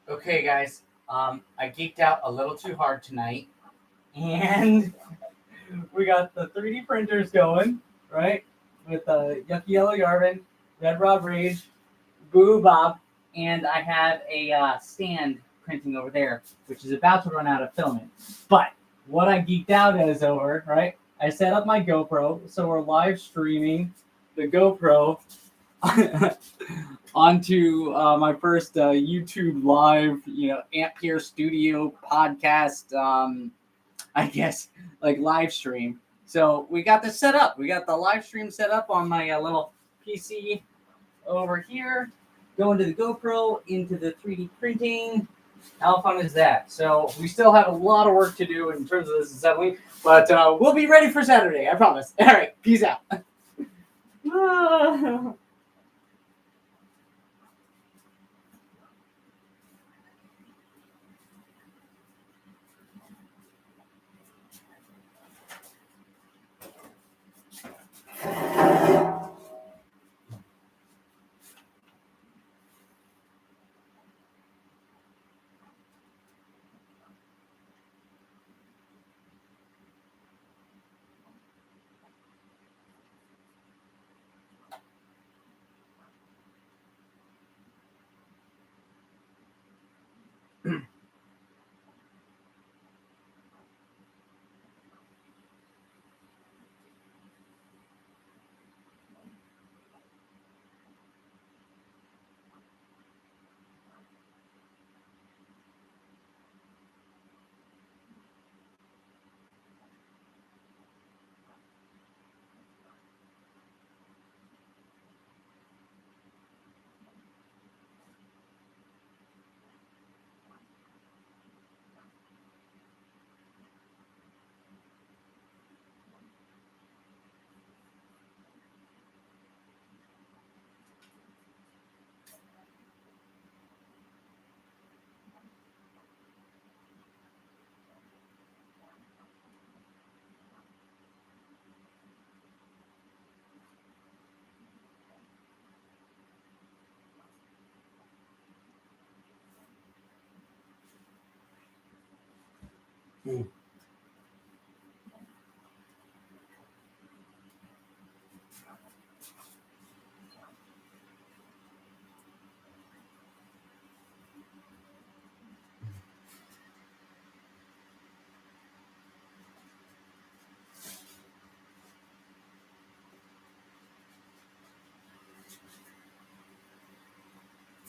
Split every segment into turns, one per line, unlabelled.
Okay, guys, I geeked out a little too hard tonight, and we got the 3D printers going, right? With Yucky Yellow Yarvin, Red Rob Rage, Boo Bob, and I have a stand printing over there, which is about to run out of filament. But what I geeked out is over, right? I set up my GoPro, so we're live streaming the GoPro onto my first YouTube live, Ampere Studio podcast, I guess, like live stream. So we got this set up. We got the live stream set up on my little PC over here. Going to the GoPro, into the 3D printing. How fun is that? So we still have a lot of work to do in terms of this assembly, but we'll be ready for Saturday, I promise. All right, peace out.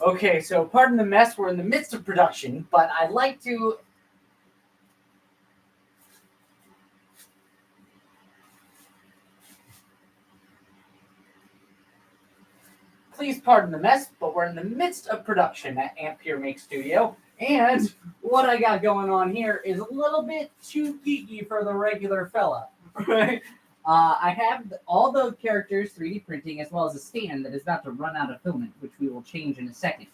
Okay, so pardon the mess. We're in the midst of production, but I'd like to. Please pardon the mess, but we're in the midst of production at Ampere Make Studio, and what I got going on here is a little bit too geeky for the regular fella, right? I have all the characters 3D printing as well as a stand that is about to run out of filament, which we will change in a second.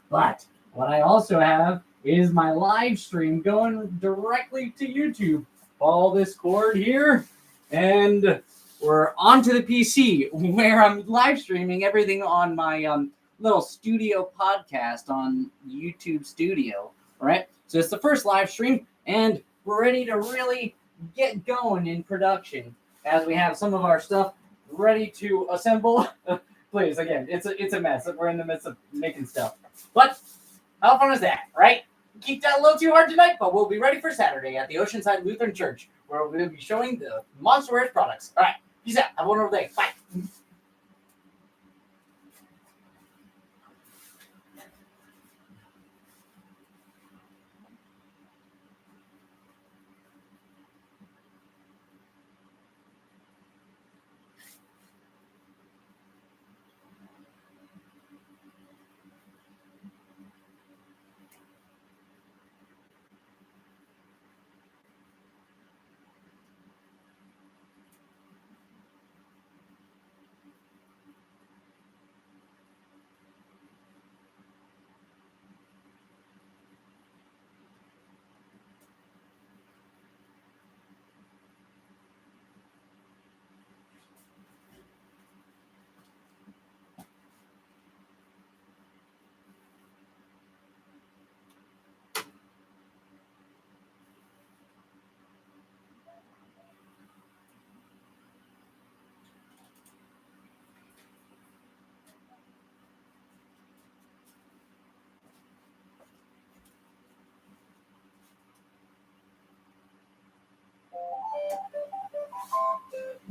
But what I also have is my live stream going directly to YouTube. Follow this cord here, and we're onto the PC where I'm live streaming everything on my little studio podcast on YouTube Studio. Right? So it's the first live stream, and we're ready to really get going in production as we have some of our stuff ready to assemble. Please, again, it's a mess. We're in the midst of making stuff. But how fun is that, right? Keep that a little too hard tonight, but we'll be ready for Saturday at the Oceanside Lutheran Church, where we'll be showing the Monsterwares products. All right, peace out. Have a wonderful day. Bye.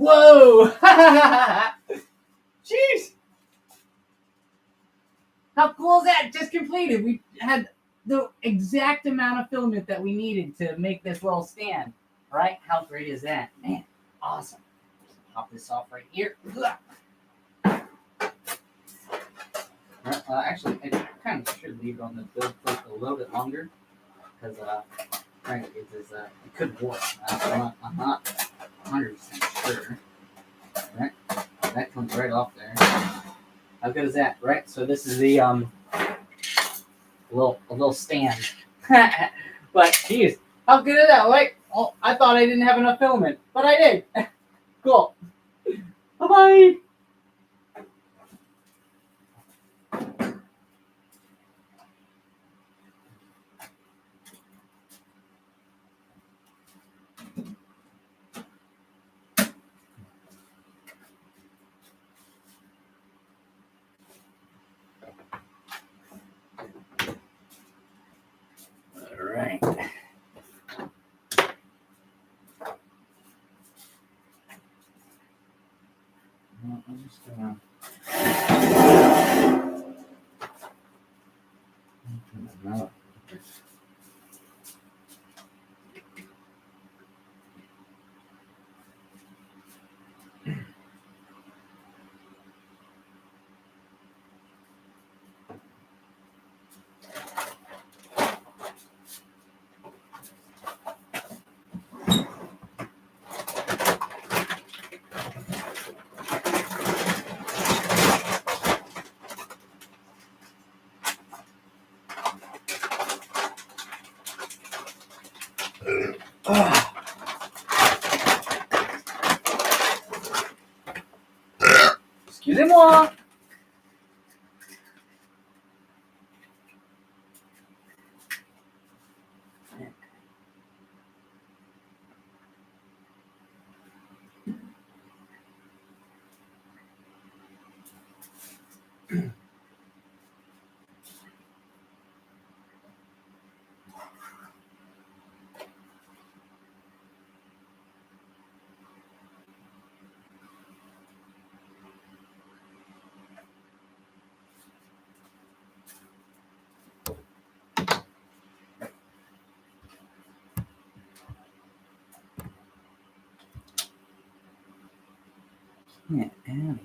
Whoa! Jeez! How cool is that? Just completed. We had the exact amount of filament that we needed to make this little stand. Right? How great is that? Man, awesome. Pop this off right here. Actually, I kind of should leave it on the build plate a little bit longer because right, it could warp. I'm not 100% sure. Right? That comes right off there. How good is that? Right? So this is the little stand. But geez, how good is that? Right? Oh, I thought I didn't have enough filament, but I did. Cool. Bye bye. All right. I'm just gonna. Excusez-moi. Get out of here.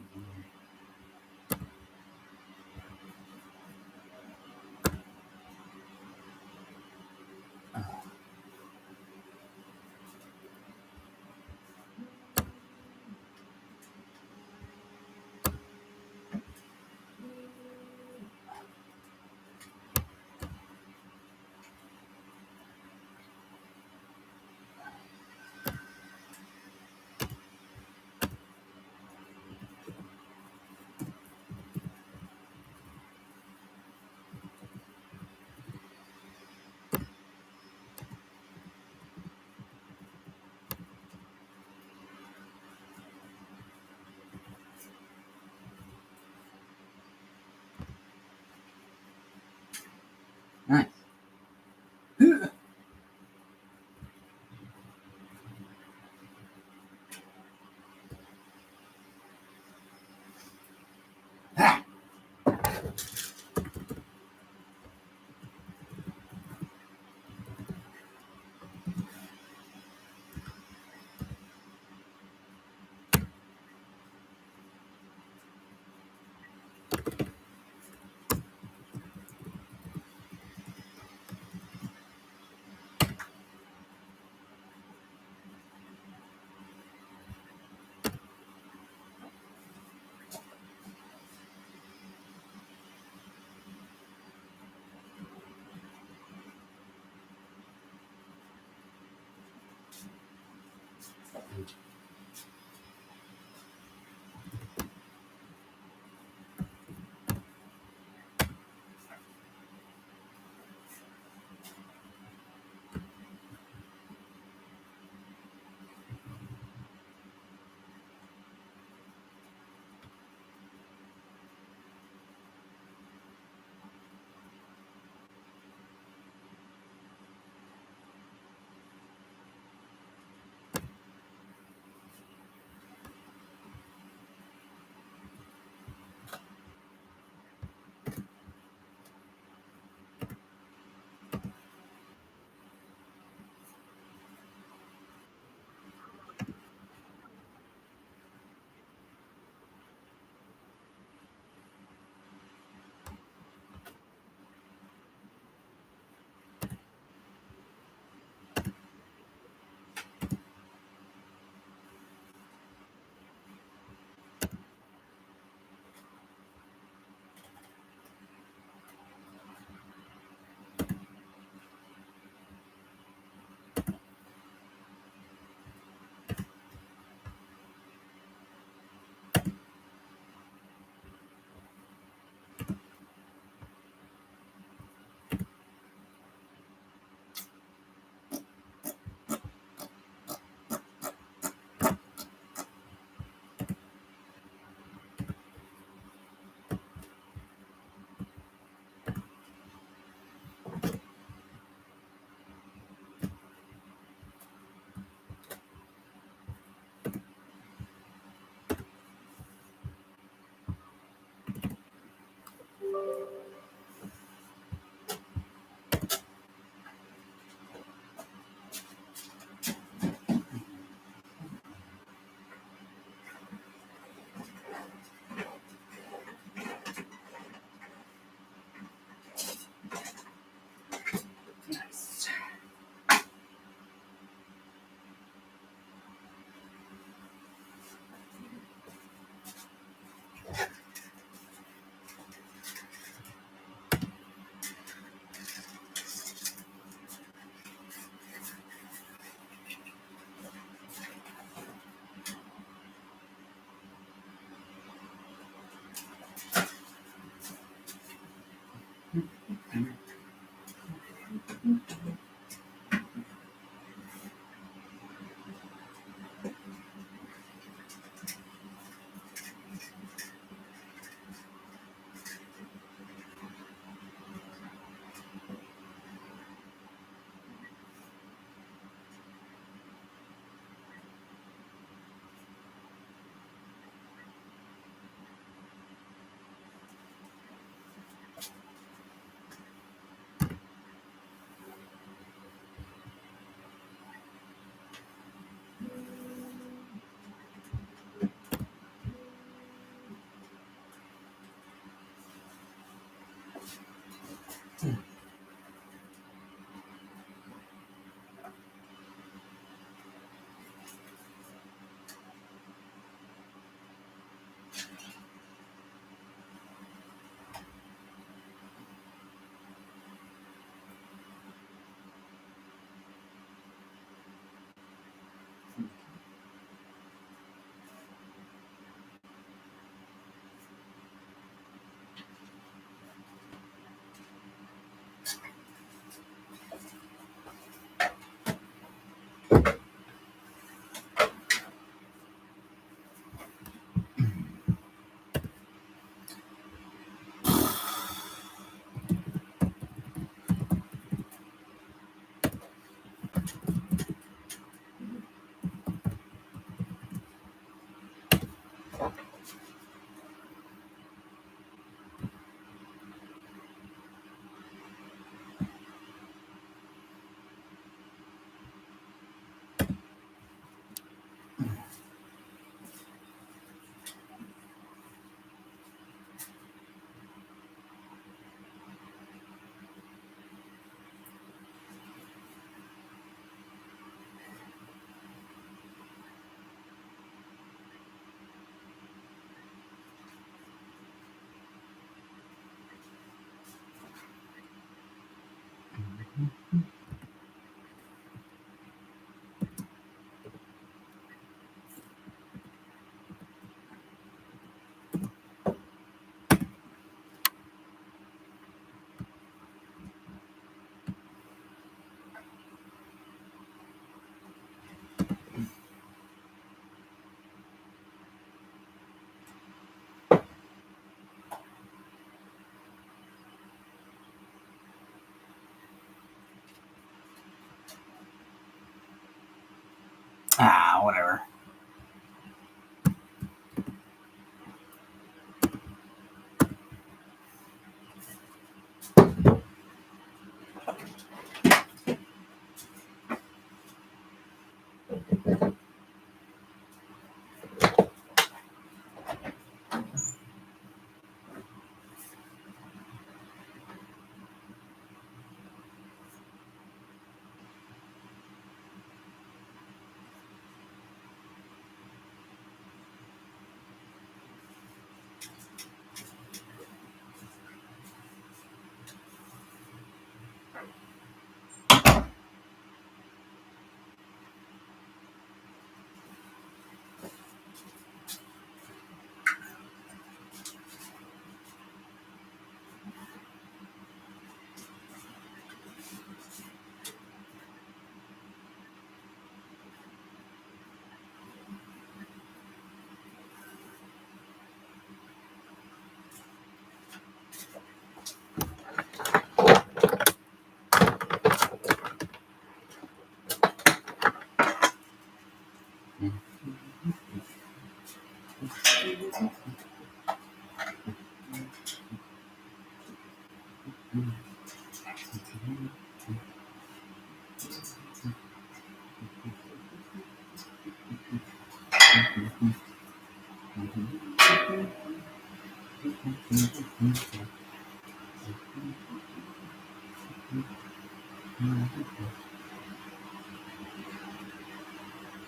Whatever.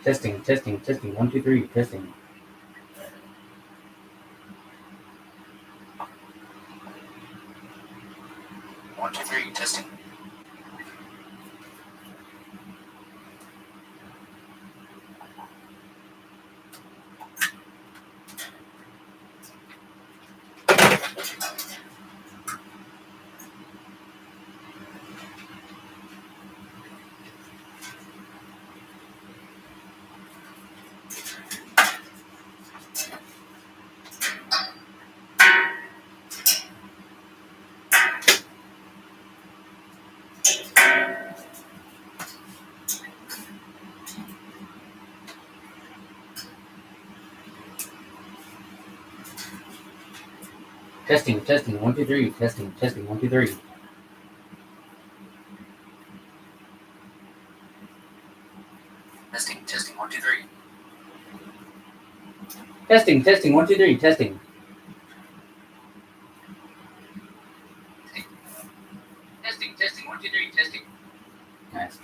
Testing, testing, testing. 1, 2, 3. Testing. 1, 2, 3. Testing. Testing, testing, 1, 2, 3. Testing, testing, 1, 2, 3. Testing, testing, 1, 2, 3. Testing, testing, 1, 2, 3. Testing. Testing, testing, 1, 2, 3. Testing. Nice.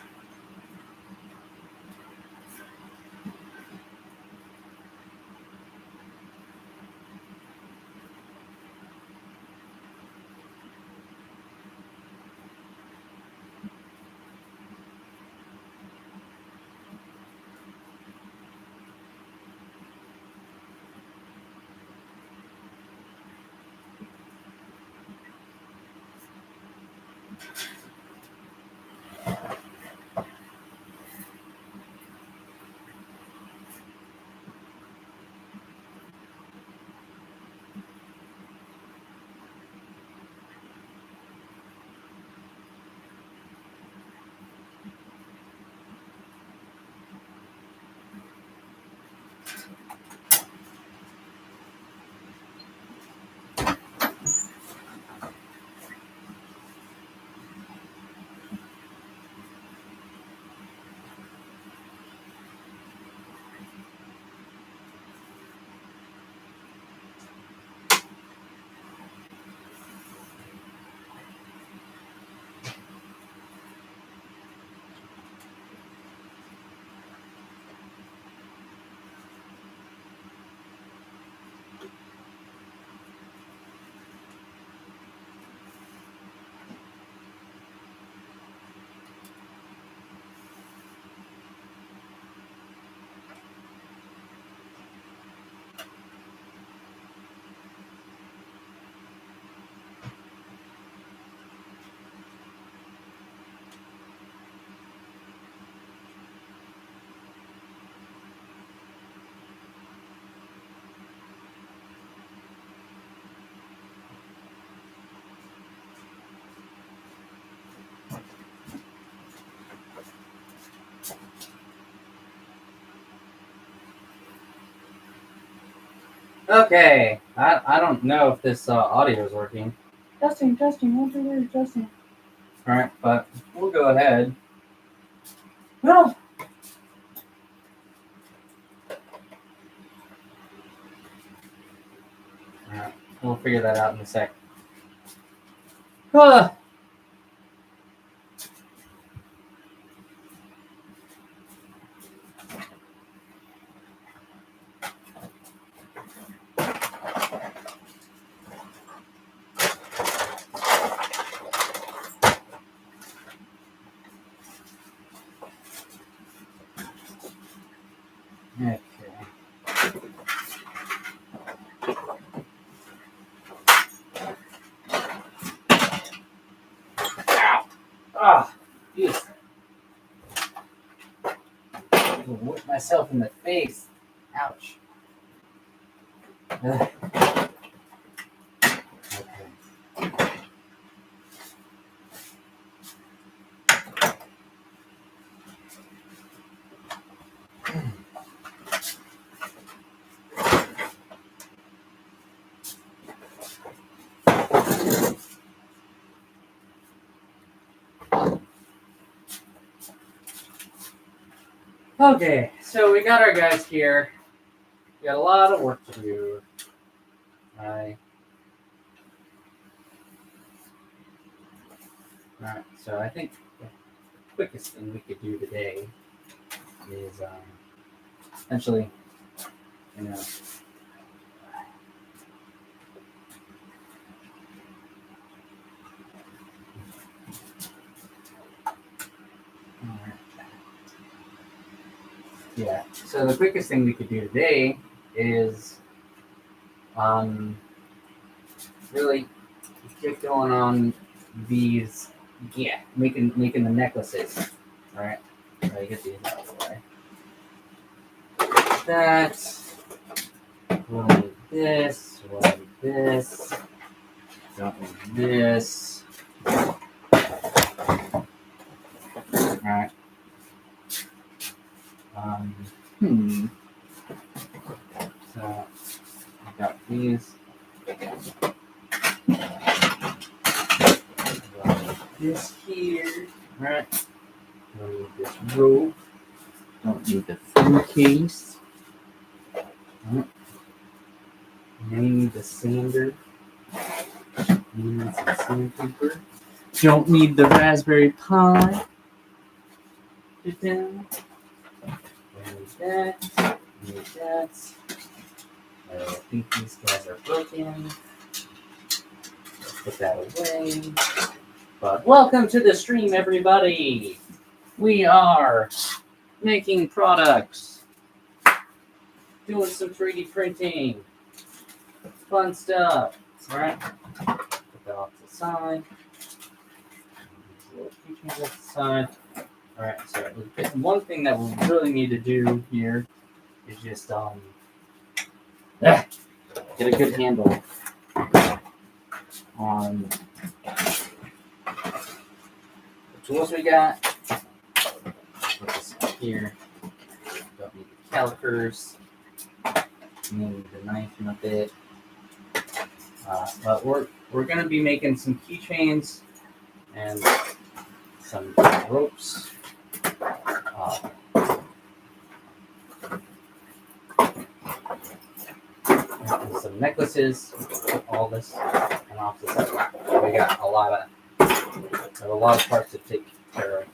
Okay, I don't know if this audio is working. Testing, testing, 1, 2, 3, testing. All right, but we'll go ahead. No. All right, we'll figure that out in a sec. Ah. Okay. Ow! Ah, jeez. I whipped myself in the face. Ouch. Ugh. Okay. Okay, so we got our guys here. We got a lot of work to do. Alright, so I think the quickest thing we could do today is essentially, you know, yeah. So the quickest thing we could do today is really get going on these, yeah, making the necklaces. All right, I get these out of the way. That's we'll need this. We'll need this. Don't need this. All right. So I've got these. this here. Alright. Don't need this rope. Don't need the food case. Alright. Need the sander. Need some sandpaper. Don't need the Raspberry Pi. Put down. Need that. Need that. I think these guys are broken. Let's put that away. But welcome to the stream, everybody. We are making products, doing some 3D printing, fun stuff. All right, put that off to the side. Little keychains off the side. All right, so one thing that we really need to do here is just get a good handle on the tools we got. Put this here. Don't need the calipers. Need the knife in a bit. But we're gonna be making some keychains and some ropes. And some necklaces. All this and off the side. We got a lot of parts to take care of.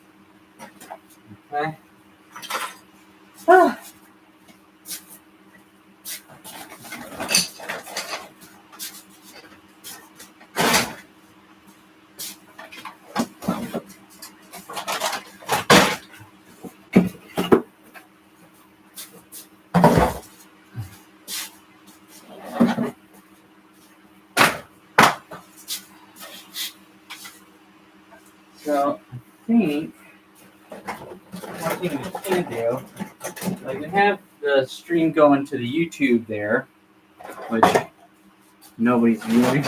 Okay. So I think one thing we can do, like we have the stream going to the YouTube there, which nobody's viewing.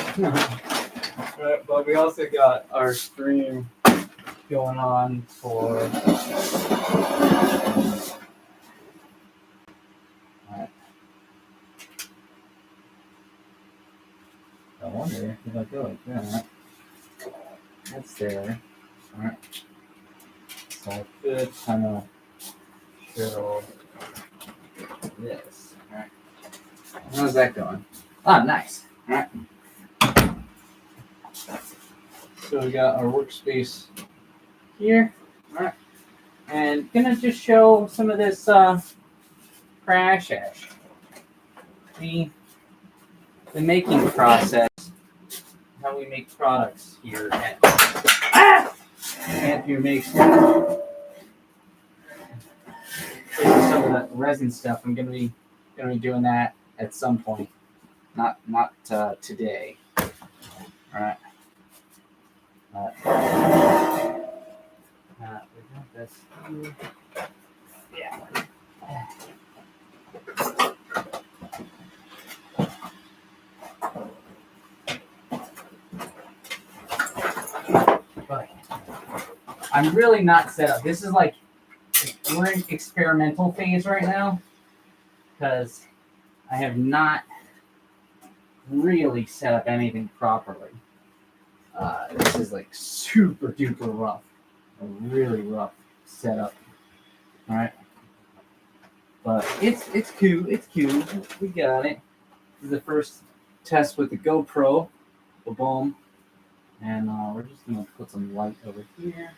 But we also got our stream going on for. I wonder if I go like that. That's there. Alright. So I could kind of show this. Alright. How's that going? Ah, nice. Alright. So we got our workspace here. Alright. And gonna just show some of this crash ash. The making process, how we make products here at Ampere Makes. Some of the resin stuff. I'm gonna be doing that at some point, not today. All right. We got this here. Yeah. But I'm really not set up. This is like, we're in experimental phase right now because I have not really set up anything properly. This is like super duper rough, a really rough setup. All right, but it's cool. It's cool. We got it. This is the first test with the GoPro. Boom. And we're just gonna put some light over here.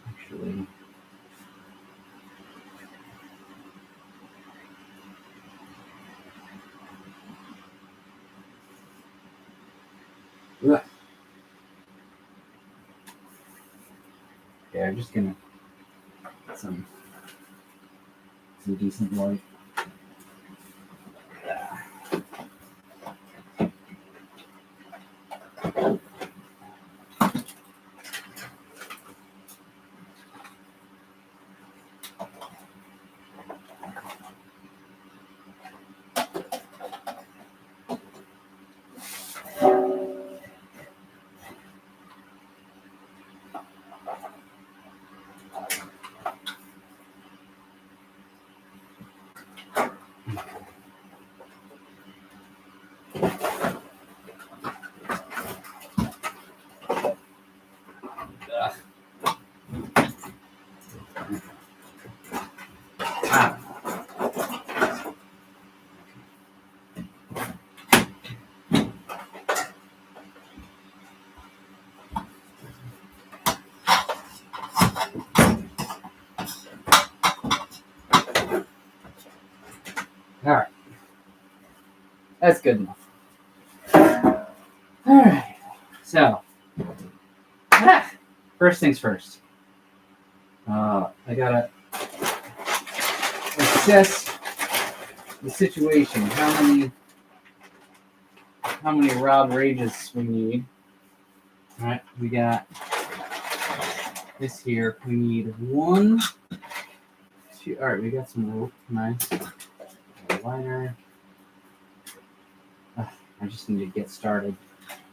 Actually, yeah, I'm just gonna get some decent light. All right. That's good enough. All right. So, first things first. I gotta assess the situation. How many Rob Rages we need? All right. We got this here. We need 1, 2. All right. We got some rope. Nice. A lighter. I just need to get started.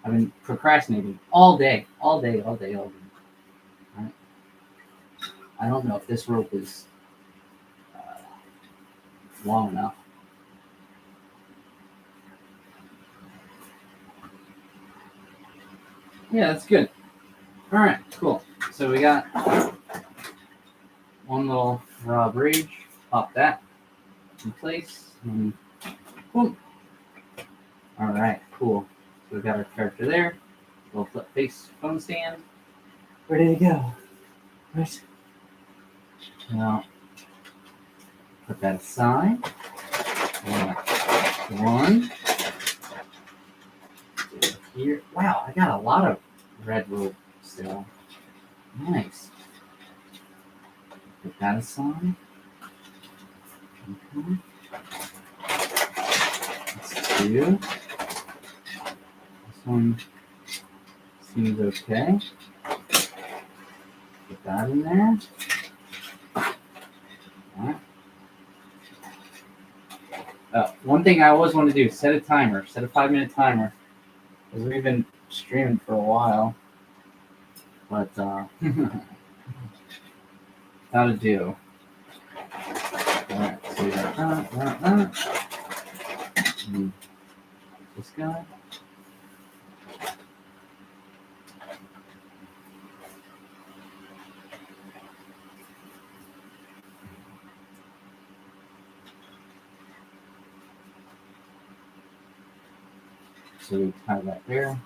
I've been procrastinating all day. All right. I don't know if this rope is long enough. Yeah, that's good. All right, cool. So we got one little Rob Rage. Pop that in place. And boom. All right, cool. So we got our character there. Little flip face phone stand. Ready to go. Right. Now, put that aside. One. Here. Wow, I got a lot of red rope still. Nice. Put that aside. Okay. That's 2. This one seems okay. Put that in there. Alright. One thing I always want to do, set a timer. Set a 5-minute timer. Because we've been streaming for a while. But, how to do. Alright, so we got that. This guy. So we tie that there.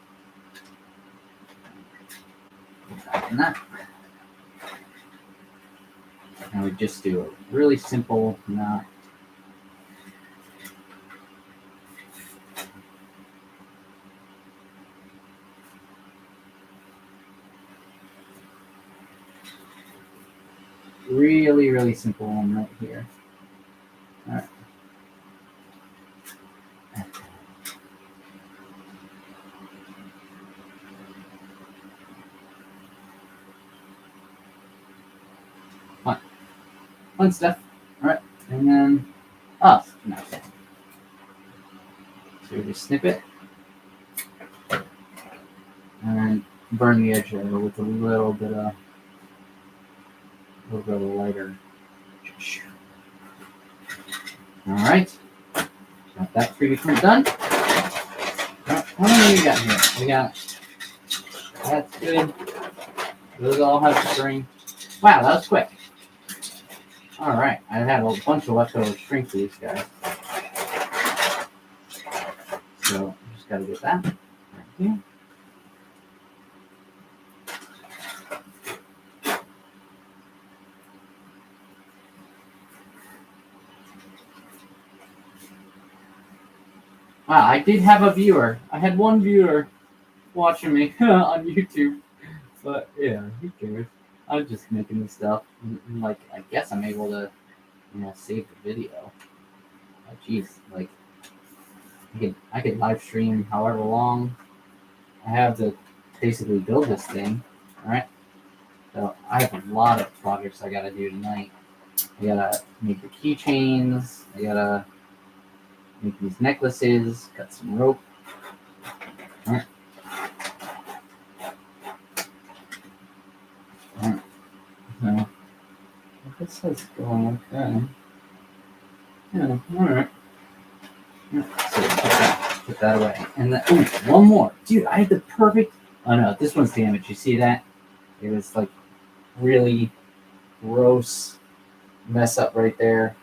And that. And we just do a really simple knot. Really, really simple one right here. All right. Fun stuff. All right. And then, nice. So we just snip it. And then burn the edge there with a little bit of lighter. All right. Got that 3D print done. What do we got here? We got, that's good. Those all have string. Wow, that was quick. All right, I had a bunch of leftover string for these guys. So just gotta get that right here. Wow, I did have a viewer. I had one viewer watching me on YouTube. But yeah, who cares? I'm just making this stuff. And, like, I guess I'm able to, save the video. Jeez, like, I could live stream however long. I have to basically build this thing. All right. So I have a lot of projects I gotta do tonight. I gotta make the keychains. I gotta make these necklaces. Cut some rope. All right. All right. So this is going okay. Yeah. All right. So put that away. And then, one more. Dude, I had the perfect. Oh no, this one's damaged. You see that? It was like really gross mess up right there.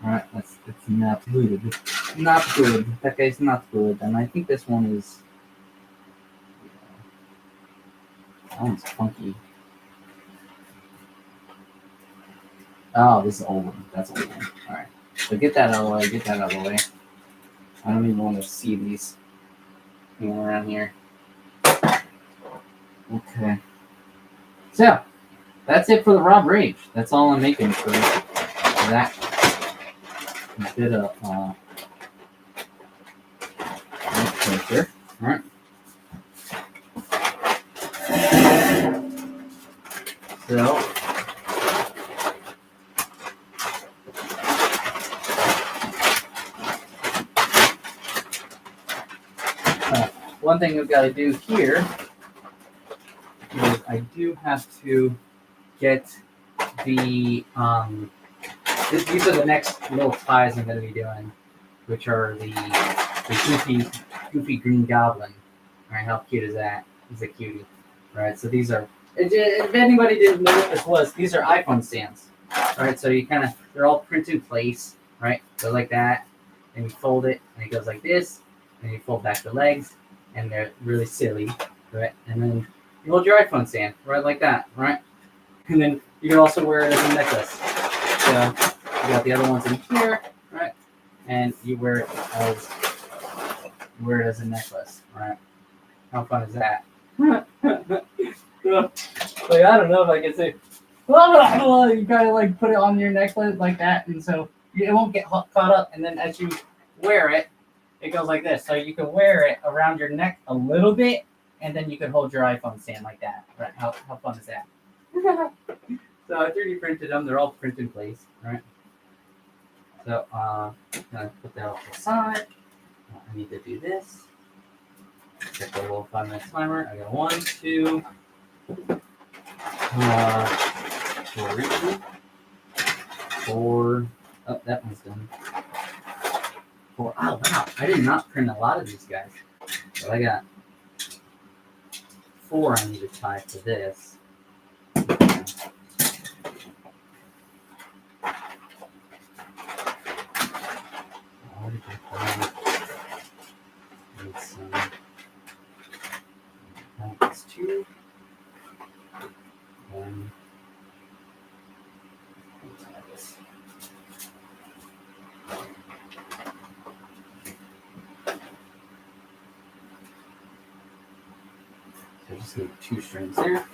All right, that's not good. Not good. That guy's not good. And I think this one is. That one's funky. Oh, this is old one. That's old one. All right. So get that out of the way. Get that out of the way. I don't even want to see these around here. Okay. So that's it for the Rob Rage. That's all I'm making for that bit of picture. All right. So. One thing we've got to do here is I do have to get the these are the next little ties I'm going to be doing, which are the goofy green goblin. All right, how cute is that? He's a cutie. All right, so these are. If anybody didn't know what this was, these are iPhone stands. All right, so you they're all print in place, right? So like that, and you fold it, and it goes like this, and you fold back the legs. And they're really silly, right? And then you hold your iPhone stand, right, like that, right? And then you can also wear it as a necklace. So you got the other ones in here, right? And you wear it as a necklace, right? How fun is that? Like, I don't know if I can say, well, you kind of like put it on your necklace like that, and so it won't get caught up. And then as you wear it, it goes like this. So you can wear it around your neck a little bit, and then you can hold your iPhone stand like that. Right? How fun is that? So I 3D printed them. They're all print in place, right? So I'm gonna put that off the side. I need to do this. Check the little 5-minute timer. I got 1, 2, 3, 4. Oh, that one's done. 4. Oh wow! I did not print a lot of these guys. But I got 4 I need to tie for this. That's 2. And tie this. So just need 2 strings there.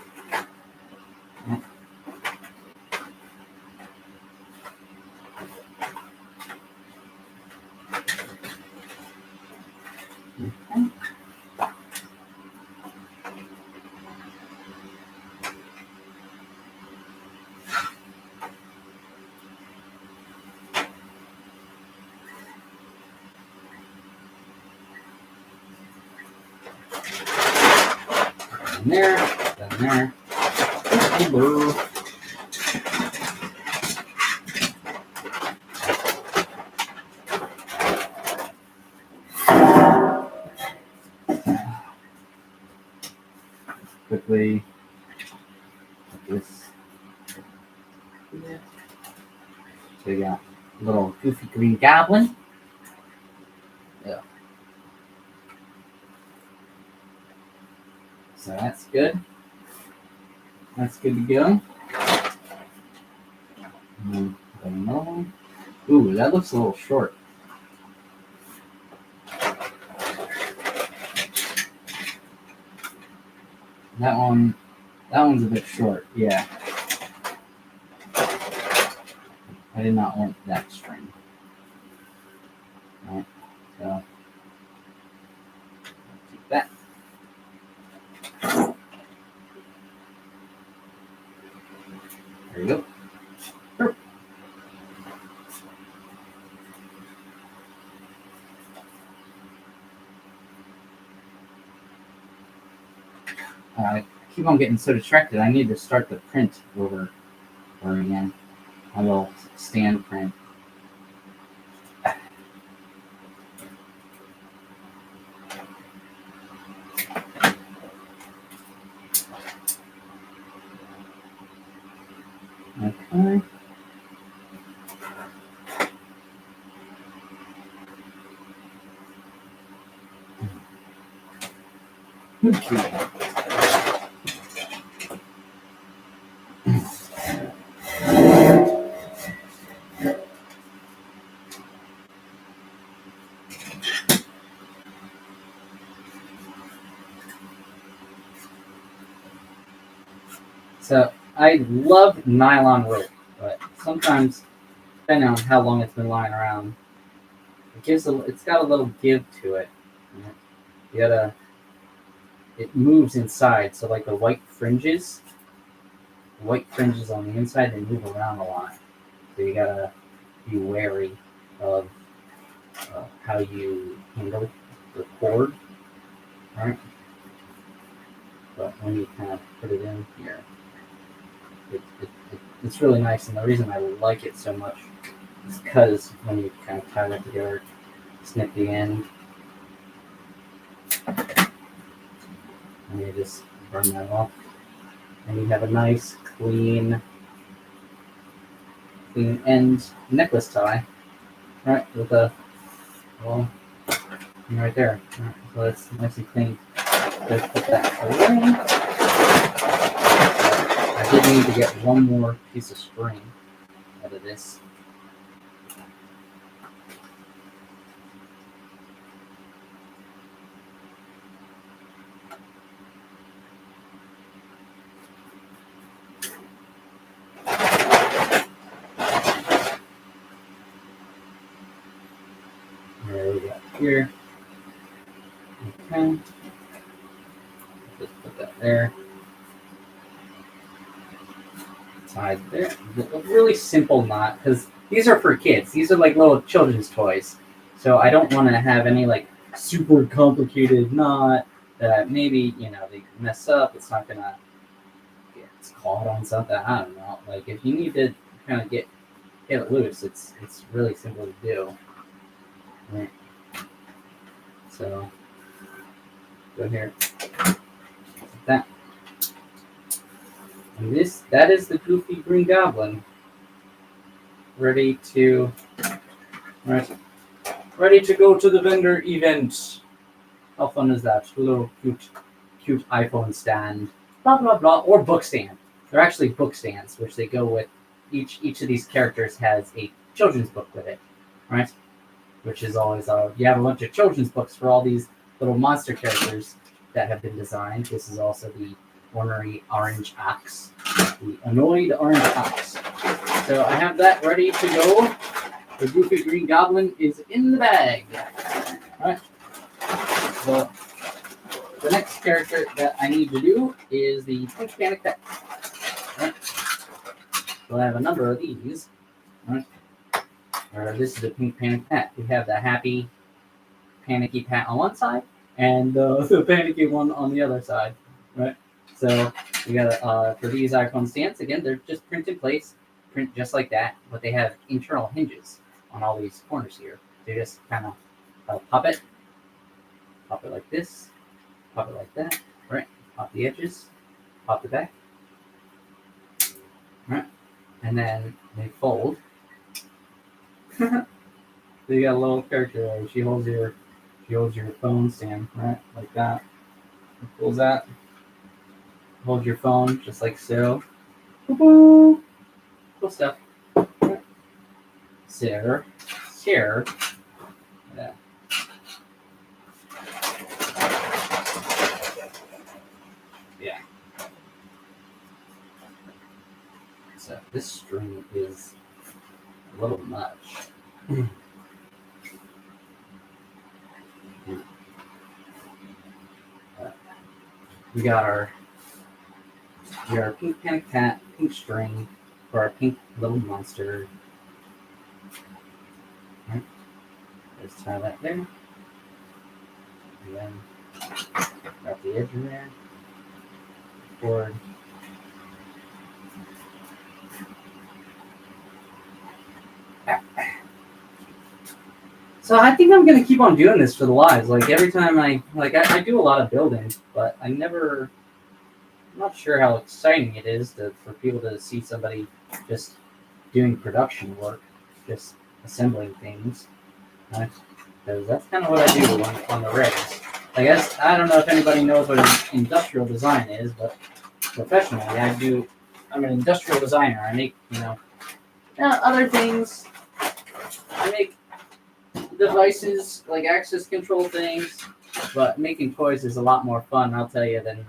There, down there. Blue. Quickly, like this. Yeah. So we got a little goofy green goblin. Yeah. So that's good. That's good to go. Ooh, that looks a little short. That one's a bit short. Yeah. I did not want that string. All right, so keep that. There you go. Perfect. I keep on getting so distracted. I need to start the print over again. My little stand print. Okay. So I love nylon rope, but sometimes, depending on how long it's been lying around, it's got a little give to it. You gotta, it moves inside, so like the white fringes on the inside, they move around a lot. So you gotta be wary of how you handle the cord, right? But when you kind of put it in here, it's really nice, and the reason I like it so much is because when you kind of tie that together, snip the end, and you just burn that off, and you have a nice clean end necklace tie, right? With a right there. Right, so it's nice and clean. Let's put that away. I did need to get one more piece of string out of this. There we go. Here. Okay. Just put that there. Tied there. A really simple knot, because these are for kids. These are like little children's toys. So I don't want to have any like super complicated knot that maybe, they mess up. It's not gonna get caught on something. I don't know. Like if you need to kind of get it loose, it's really simple to do. Right. So go here. Like that. And that is the Goofy Green Goblin. Ready to go to the vendor event. How fun is that? A little cute iPhone stand. Blah blah blah. Or book stand. They're actually book stands, which they go with. Each of these characters has a children's book with it, right? Which is always you have a bunch of children's books for all these little monster characters that have been designed. This is also the ornery orange ox, the annoyed orange ox. So I have that ready to go. The Goofy Green Goblin is in the bag. All right. So the next character that I need to do is the Pink Panic Pet. All right. So I have a number of these. All right. This is a Pink Panic Pet. We have the happy, panicky Pat on one side, and the panicky one on the other side, right? So we got for these iPhone stands, again, they're just print in place, print just like that, but they have internal hinges on all these corners here. They just kind of pop it like this, pop it like that, right? Pop the edges, pop the back, right? And then they fold. So you got a little character there. She holds your phone stand, right? Like that. Pulls that. Hold your phone just like so. Cool stuff. Share. Yeah. Yeah. So this string is a little much. We got our Pink Panic Cat, pink string for our pink little monster. Right. Let's tie that there. And then wrap the edge in there. Forward. So I think I'm gonna keep on doing this for the lives. Like every time I do a lot of building, but I'm not sure how exciting it is for people to see somebody just doing production work, just assembling things. Right? Because that's kind of what I do on the regs. I guess I don't know if anybody knows what industrial design is, but professionally, I'm an industrial designer. I make other things. I make devices like access control things, but making toys is a lot more fun, I'll tell you, than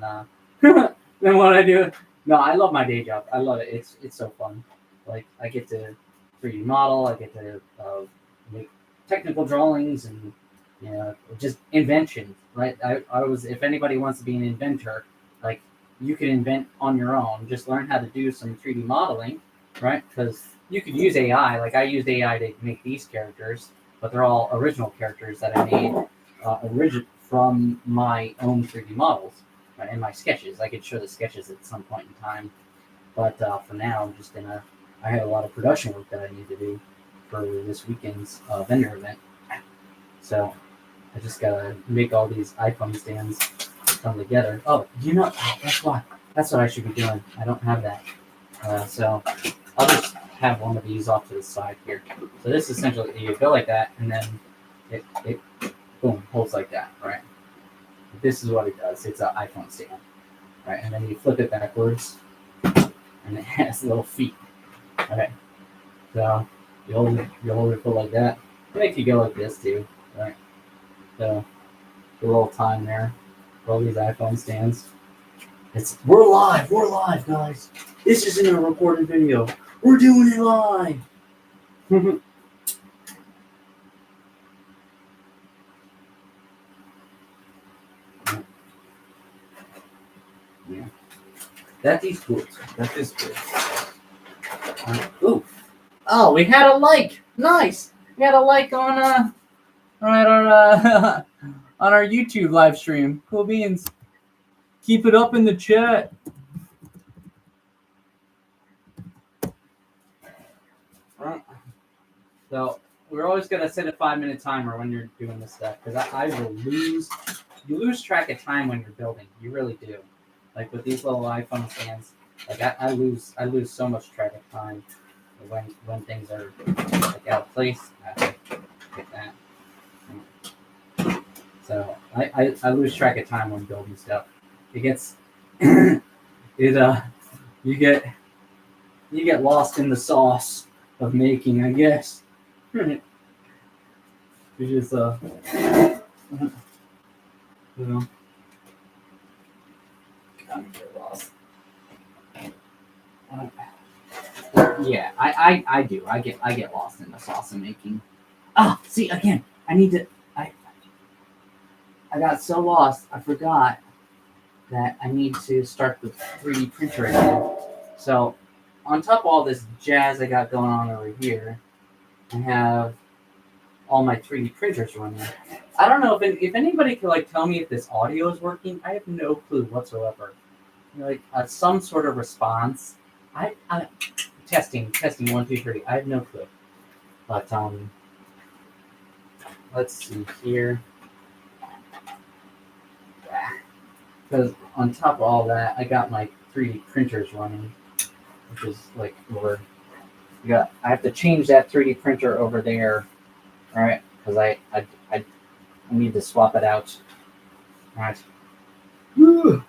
than what I do. No, I love my day job. I love it. It's so fun. Like I get to 3D model. I get to make technical drawings and just invention. Right. I was if anybody wants to be an inventor, like you can invent on your own. Just learn how to do some 3D modeling, right? Because you could use AI. Like I used AI to make these characters, but they're all original characters that I made from my own 3D models, right, and my sketches. I could show the sketches at some point in time, but for now, I have a lot of production work that I need to do for this weekend's vendor event. So I just gotta make all these iPhone stands come together. Oh, that's why. That's what I should be doing. I don't have that. So I'll just have one of these off to the side here. So this essentially, you go like that, and then it boom, holds like that, right? This is what it does. It's an iPhone stand, right? And then you flip it backwards, and it has little feet. Okay, so you hold your foot like that. It makes you go like this too, right? So a little time there for all these iPhone stands. We're live, guys. This isn't a recorded video. We're doing it live. Yeah, that is good. That is good. Ooh. Oh, we had a like. Nice. We had a like on our on our YouTube live stream. Cool beans. Keep it up in the chat. So we're always gonna set a 5-minute timer when you're doing this stuff because I will lose. You lose track of time when you're building. You really do. Like with these little iPhone stands, like I lose so much track of time when things are like out of place. Like that. So I lose track of time when building stuff. It gets you get lost in the sauce of making, I guess. You just kind of get lost. Yeah, I do. I get lost in the sauce of making. See again. I got so lost. I forgot that I need to start the 3D printer again. So on top of all this jazz I got going on over here, I have all my 3D printers running. I don't know if anybody can tell me if this audio is working. I have no clue whatsoever. Some sort of response. I testing 1 2 3. I have no clue. But let's see here. Because on top of all that, I got my 3D printers running, which is over. I have to change that 3D printer over there, all right? Because I need to swap it out. All right. Woo.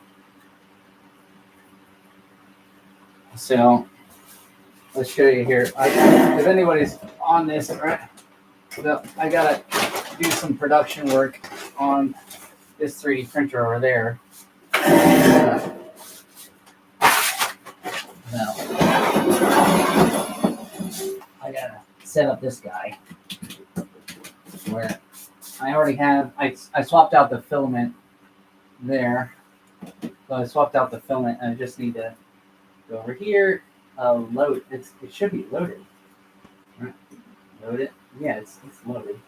So let's show you here. If anybody's on this, all right? So I gotta do some production work on this 3D printer over there. Now, I gotta set up this guy where I already have. I swapped out the filament there, so I swapped out the filament, and I just need to go over here. Load. It should be loaded. Right. Load it. Yeah, it's loaded.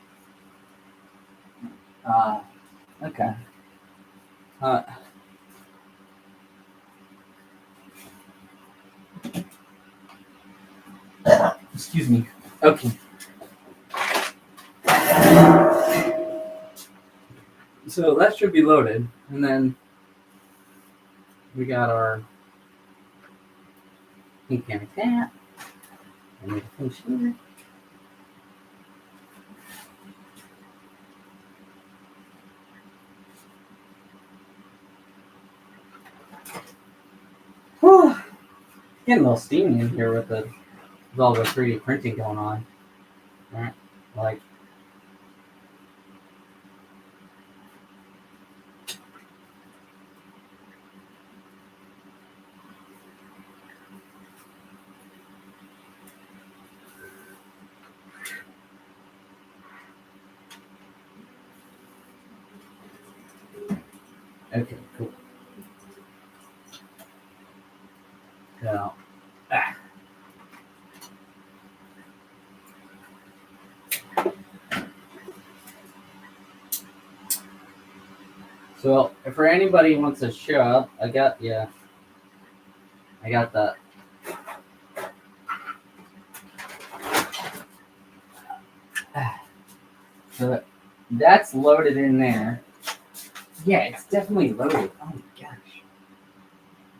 Okay. Excuse me. Okay. So that should be loaded, and then we got our ink camera tap, and we finish here. getting a little steamy in here with all the 3D printing going on. All right, like. Okay, cool. So, So, if for anybody who wants to show up, I got that. So that's loaded in there. Yeah, it's definitely loaded. Oh my gosh.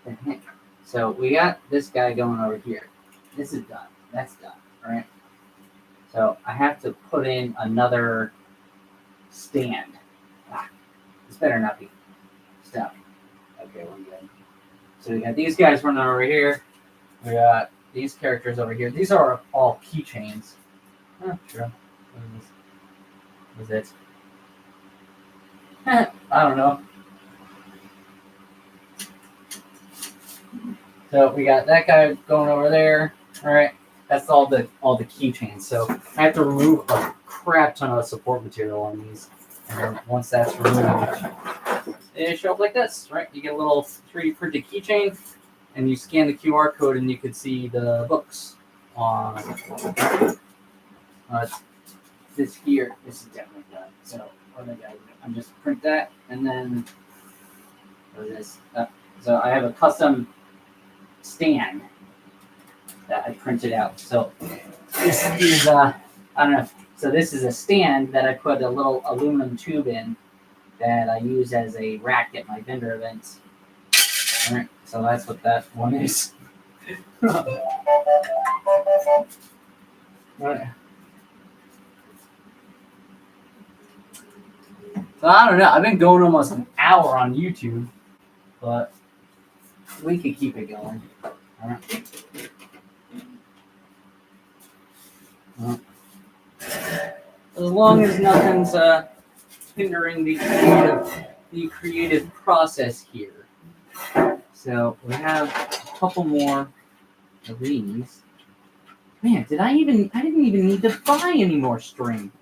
The heck? So we got this guy going over here. This is done. That's done. All right. So I have to put in another stand. This better not be stuck. Okay, we're good. So we got these guys running over here. We got these characters over here. These are all keychains. Oh, sure. What is it? I don't know. So we got that guy going over there. All right, that's all the keychains. So I have to remove a crap ton of support material on these, and then once that's removed, they show up like this. Right, you get a little 3D printed keychain, and you scan the QR code, and you can see the books on this here. This is definitely done. So what am I gonna do? I'm just print that, and then what is this? So I have a custom stand that I printed out. So this is I don't know. So this is a stand that I put a little aluminum tube in that I use as a rack at my vendor events. All right, so that's what that one is. All right. So I don't know. I've been going almost an hour on YouTube, but we could keep it going. All right. As long as nothing's hindering the creative process here. So we have a couple more of these. Man, I didn't even need to buy any more string.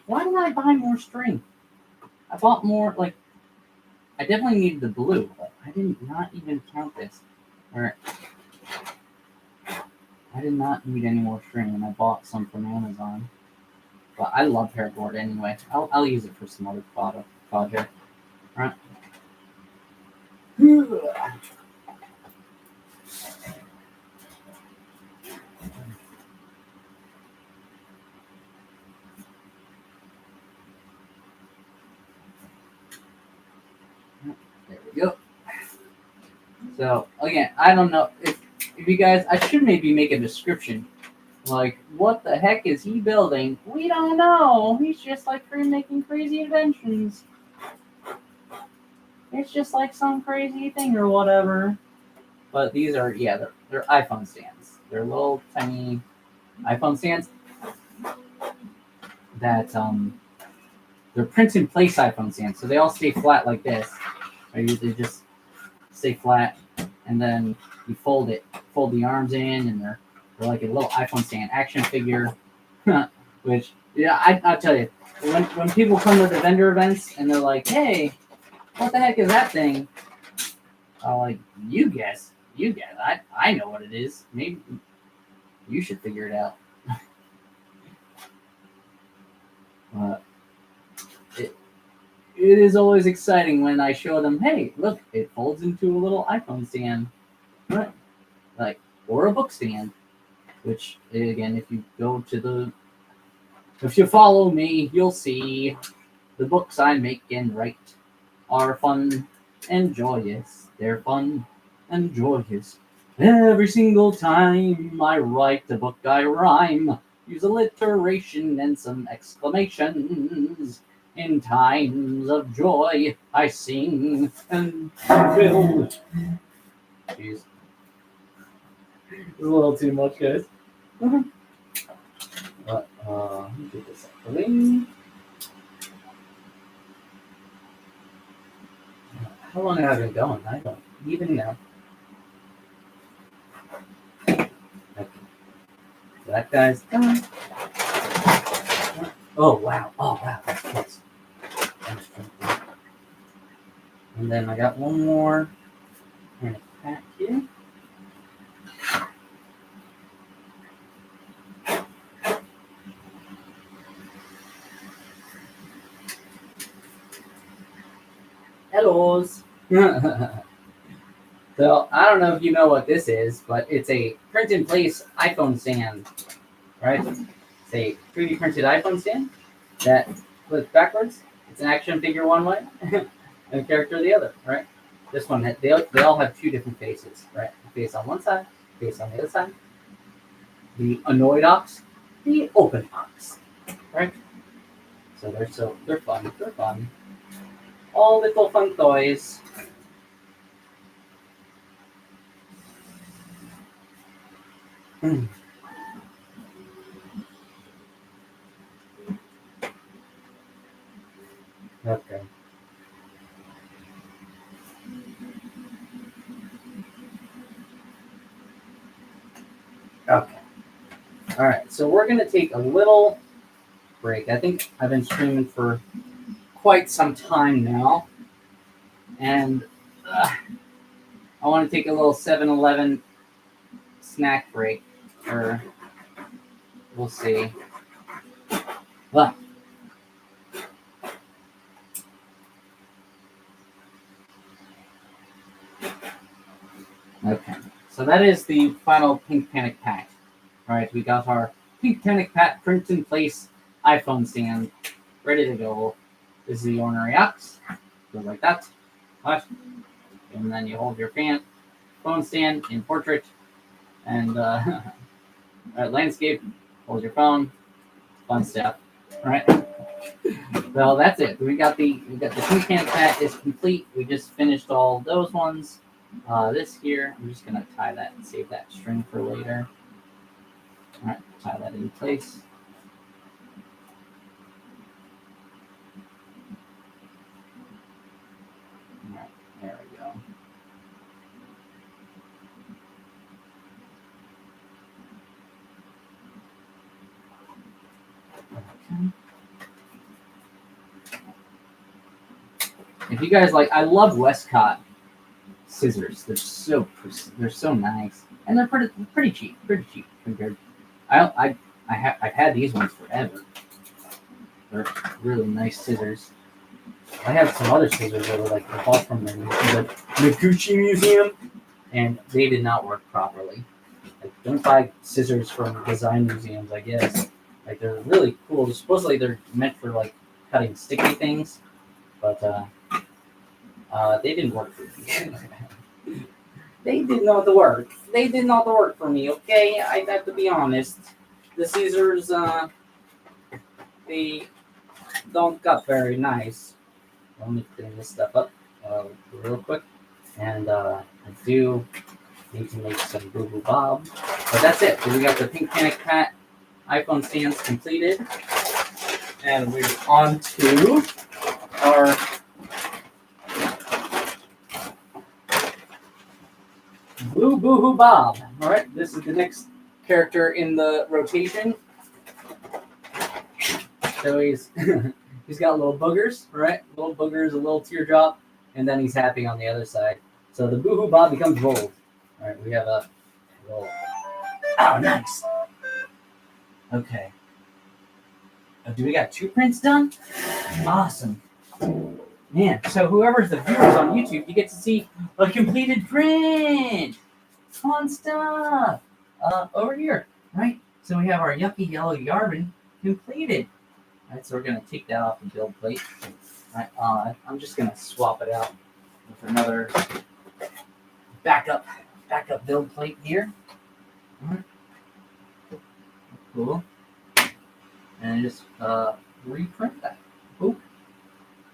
Why did I buy more string? I bought more, like, I definitely needed the blue, but I did not even count this. All right. I did not need any more string, and I bought some from Amazon. But I love Hairboard anyway. I'll use it for some other project. All right. There we go. So again, I don't know if you guys. I should maybe make a description. Like, what the heck is he building? We don't know. He's just like making crazy inventions. It's just like some crazy thing or whatever. But these are, yeah, they're iPhone stands. They're little tiny iPhone stands that they're print in place iPhone stands. So they all stay flat like this. Right? They just stay flat, and then you fold the arms in, and they're like a little iPhone stand action figure. Which, yeah, I'll tell you, when people come to the vendor events and they're like, hey, what the heck is that thing? I'm like, you guess. I know what it is. Maybe you should figure it out. It is always exciting when I show them, hey, look, it folds into a little iPhone stand. Right. Like, or a book stand. Which, again, if you follow me, you'll see the books I make and write are fun and joyous. They're fun and joyous. Every single time I write a book, I rhyme. Use alliteration and some exclamations. In times of joy, I sing and build. Jeez. It's a little too much, guys. But let me get this up for me. How long have I been going? I don't even know. Okay. That guy's done. Oh wow! Oh wow! That's close. And then I got one more in a pack here. Hellos. So I don't know if you know what this is, but it's a print-in-place iPhone stand, right? It's a 3D printed iPhone stand that flips backwards. It's an action figure one way, and a character the other, right? This one, they all have two different faces, right? The face on one side, face on the other side. The annoyed ox, the open ox, right? So they're fun. They're fun. All little fun toys. Okay. Okay. All right. So we're gonna take a little break. I think I've been streaming for quite some time now, and I want to take a little 7-Eleven snack break, or we'll see. Well, okay. So that is the final Pink Panic pack. All right, we got our Pink Panic pack print in place iPhone stand ready to go. This is the ornery ox. Goes like that. What? And then you hold your phone stand in portrait and landscape. Hold your phone. Fun stuff. All right. Well, that's it. We got the Pink Panic pack is complete. We just finished all those ones. This here, I'm just gonna tie that and save that string for later. All right, tie that in place. All right, there we go. Okay. If you guys like, I love Westcott scissors. They're so nice, and they're pretty cheap compared. I've had these ones forever. They're really nice scissors. I have some other scissors that were like bought from the Gucci Museum, and they did not work properly. Like, don't buy scissors from design museums, I guess. Like, they're really cool. Supposedly they're meant for like cutting sticky things, but they didn't work for me. They did not work. They did not work for me. Okay, I have to be honest. The scissors, they don't cut very nice. Let me clean this stuff up real quick. And I do need to make some boo-boo bob. But that's it. So we got the Pink Panic Pat iPhone stands completed. And we're on to our Boo Boo Bob. All right, this is the next character in the rotation. So he's he's got little boogers, right? Little boogers, a little teardrop, and then he's happy on the other side. So the Boo Hoo Bob becomes bold. All right, we have a little. Oh, nice. Okay. Do we got 2 prints done? Awesome. Man, so whoever's the viewers on YouTube, you get to see a completed print. Fun stuff. Over here, right? So we have our yucky yellow Yarbin completed. All right, so we're gonna take that off the build plate. All right, I'm just gonna swap it out with another backup build plate here. All right. Cool. And just reprint that.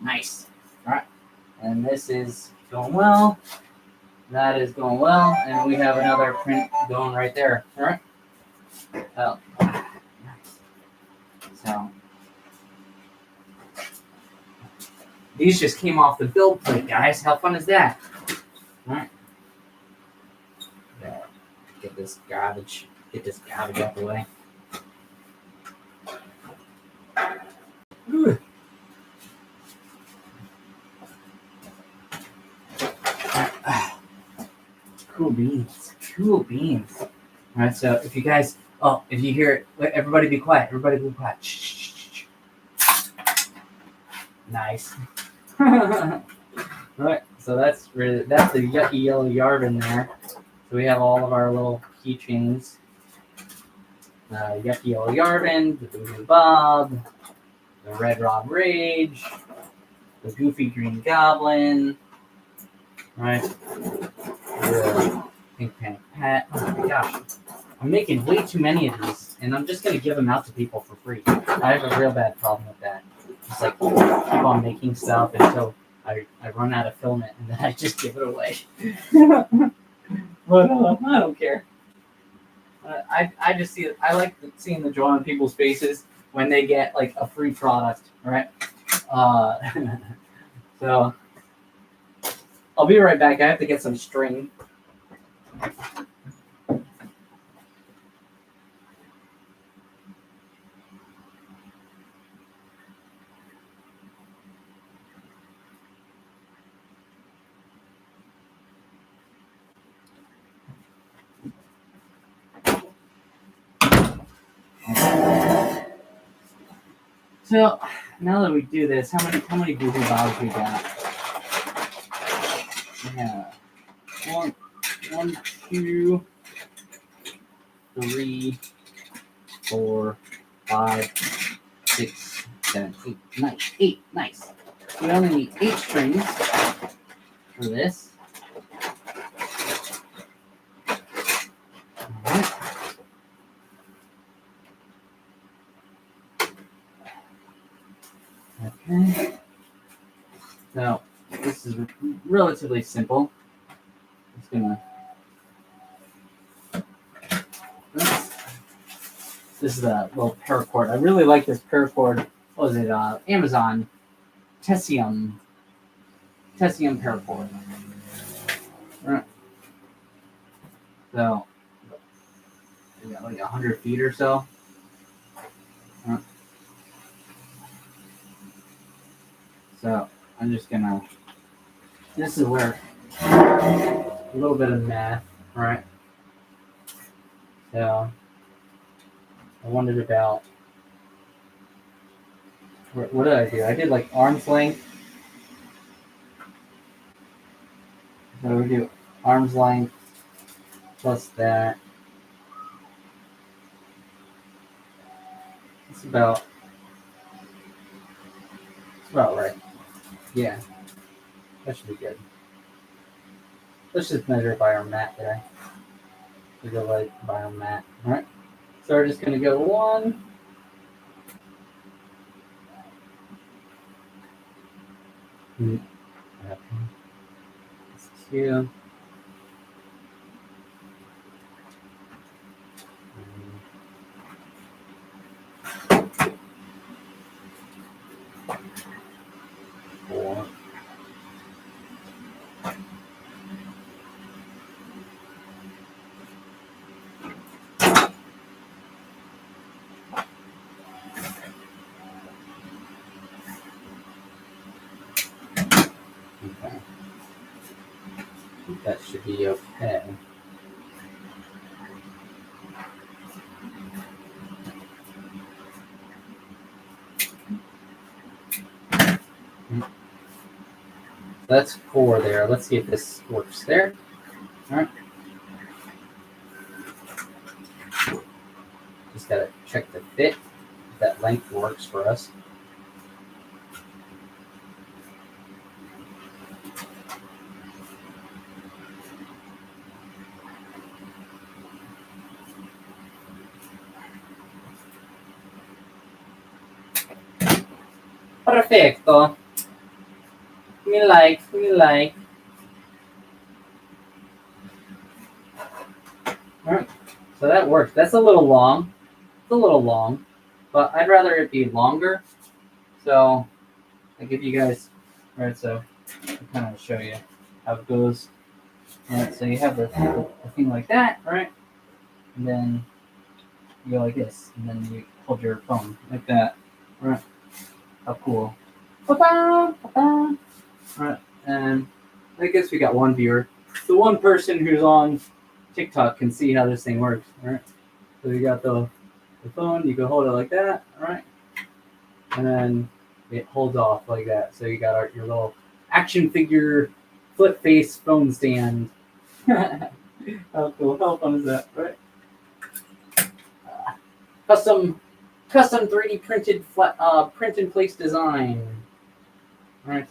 Nice. All right. And this is going well. That is going well, and we have another print going right there. All right. Oh, so these just came off the build plate, guys. How fun is that? All right. Get this garbage out the way. Ooh. Cool beans. Cool beans. All right. So if you guys, if you hear it, everybody be quiet. Everybody be quiet. Shh, shh, shh, shh. Nice. Right. So that's the yucky yellow Yarvin there. So we have all of our little keychains. Yucky yellow Yarvin, the Boo Bob, the Red Rob Rage, the Goofy Green Goblin, right? The Pink Panic Pat. Oh my gosh. I'm making way too many of these, and I'm just going to give them out to people for free. I have a real bad problem with that. Just like keep on making stuff until I run out of filament, and then I just give it away. But I don't care. I just see it. I like seeing the joy on people's faces when they get like a free product, right? So I'll be right back. I have to get some string. So now that we do this, how many Goofy Bobs we got? Yeah, one, 2, 3, 4, 5, 6, 7, 8. Nice, 8. Nice. We only need 8 strings for this. All right. Okay. So this is relatively simple. Just gonna. This is a little paracord. I really like this paracord. What was it? Amazon Tessium paracord. Right. So we got like 100 feet or so. Right. So I'm just gonna. This is where a little bit of math, right? So I wondered about what did I do? I did like arm's length. So we do arm's length plus that. It's about right. Yeah, that should be good. Let's just measure it by our mat there. We go like by our mat. All right. So we're just gonna go 1. Okay. 2. Four. Okay. That should be okay. That's 4 there. Let's see if this works there. All right. Just gotta check the fit. If that length works for us. Perfecto. We like. All right. So that works. That's a little long. It's a little long, but I'd rather it be longer. So I give you guys, right? So I'll kind of show you how it goes. And so you have the thing like that, right? And then you go like this, and then you hold your phone like that, right? How cool! Ba-ba, ba-ba. Right, and I guess we got one viewer. The one person who's on TikTok can see how this thing works, right? So you got the phone, you can hold it like that, right? And then it holds off like that. So you got your little action figure flip face phone stand. How cool! How fun is that, right? Custom 3D printed print and place design. All right.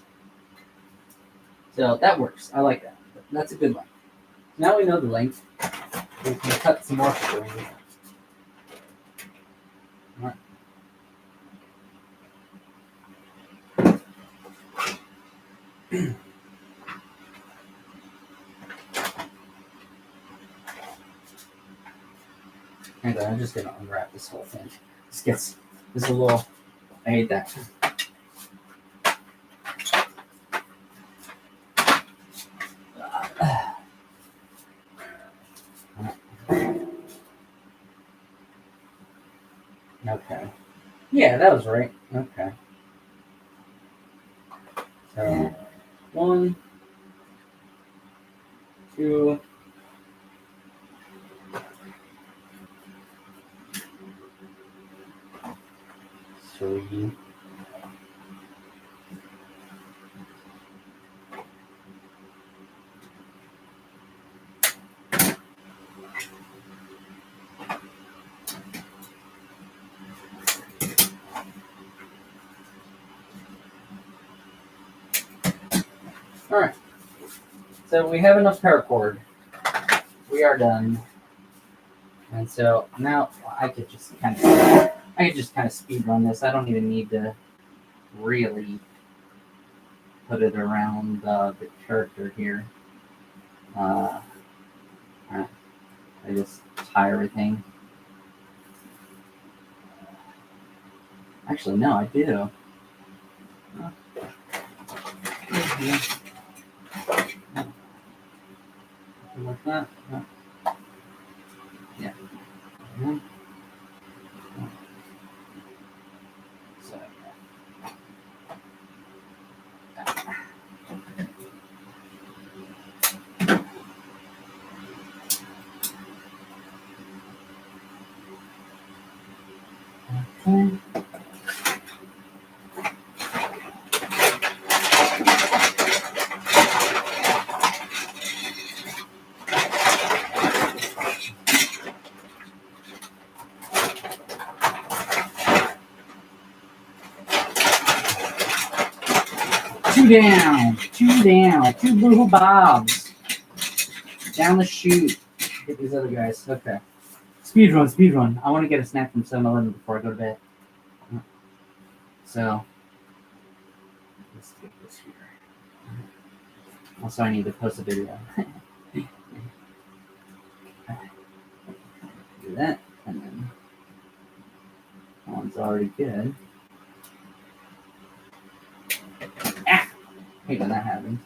So that works. I like that. That's a good length. Now we know the length. We can cut some more string. All right. Hang on, I'm just gonna unwrap this whole thing. This is a little. I hate that. Okay. Yeah, that was right. Okay. So 1, 2. 3. All right. So we have enough paracord. We are done. And so now I could just kind of speed run this. I don't even need to really put it around the character here. I just tie everything. Actually, no, I do. Like that. Yeah. So. Okay. Two down, two blue bobs. Down the chute. Get these other guys. Okay. Speed run. I want to get a snack from 7-Eleven before I go to bed. So, let's take this here. Also, I need to post a video. Do that, and then that one's already good. Ah! Hate when that happens.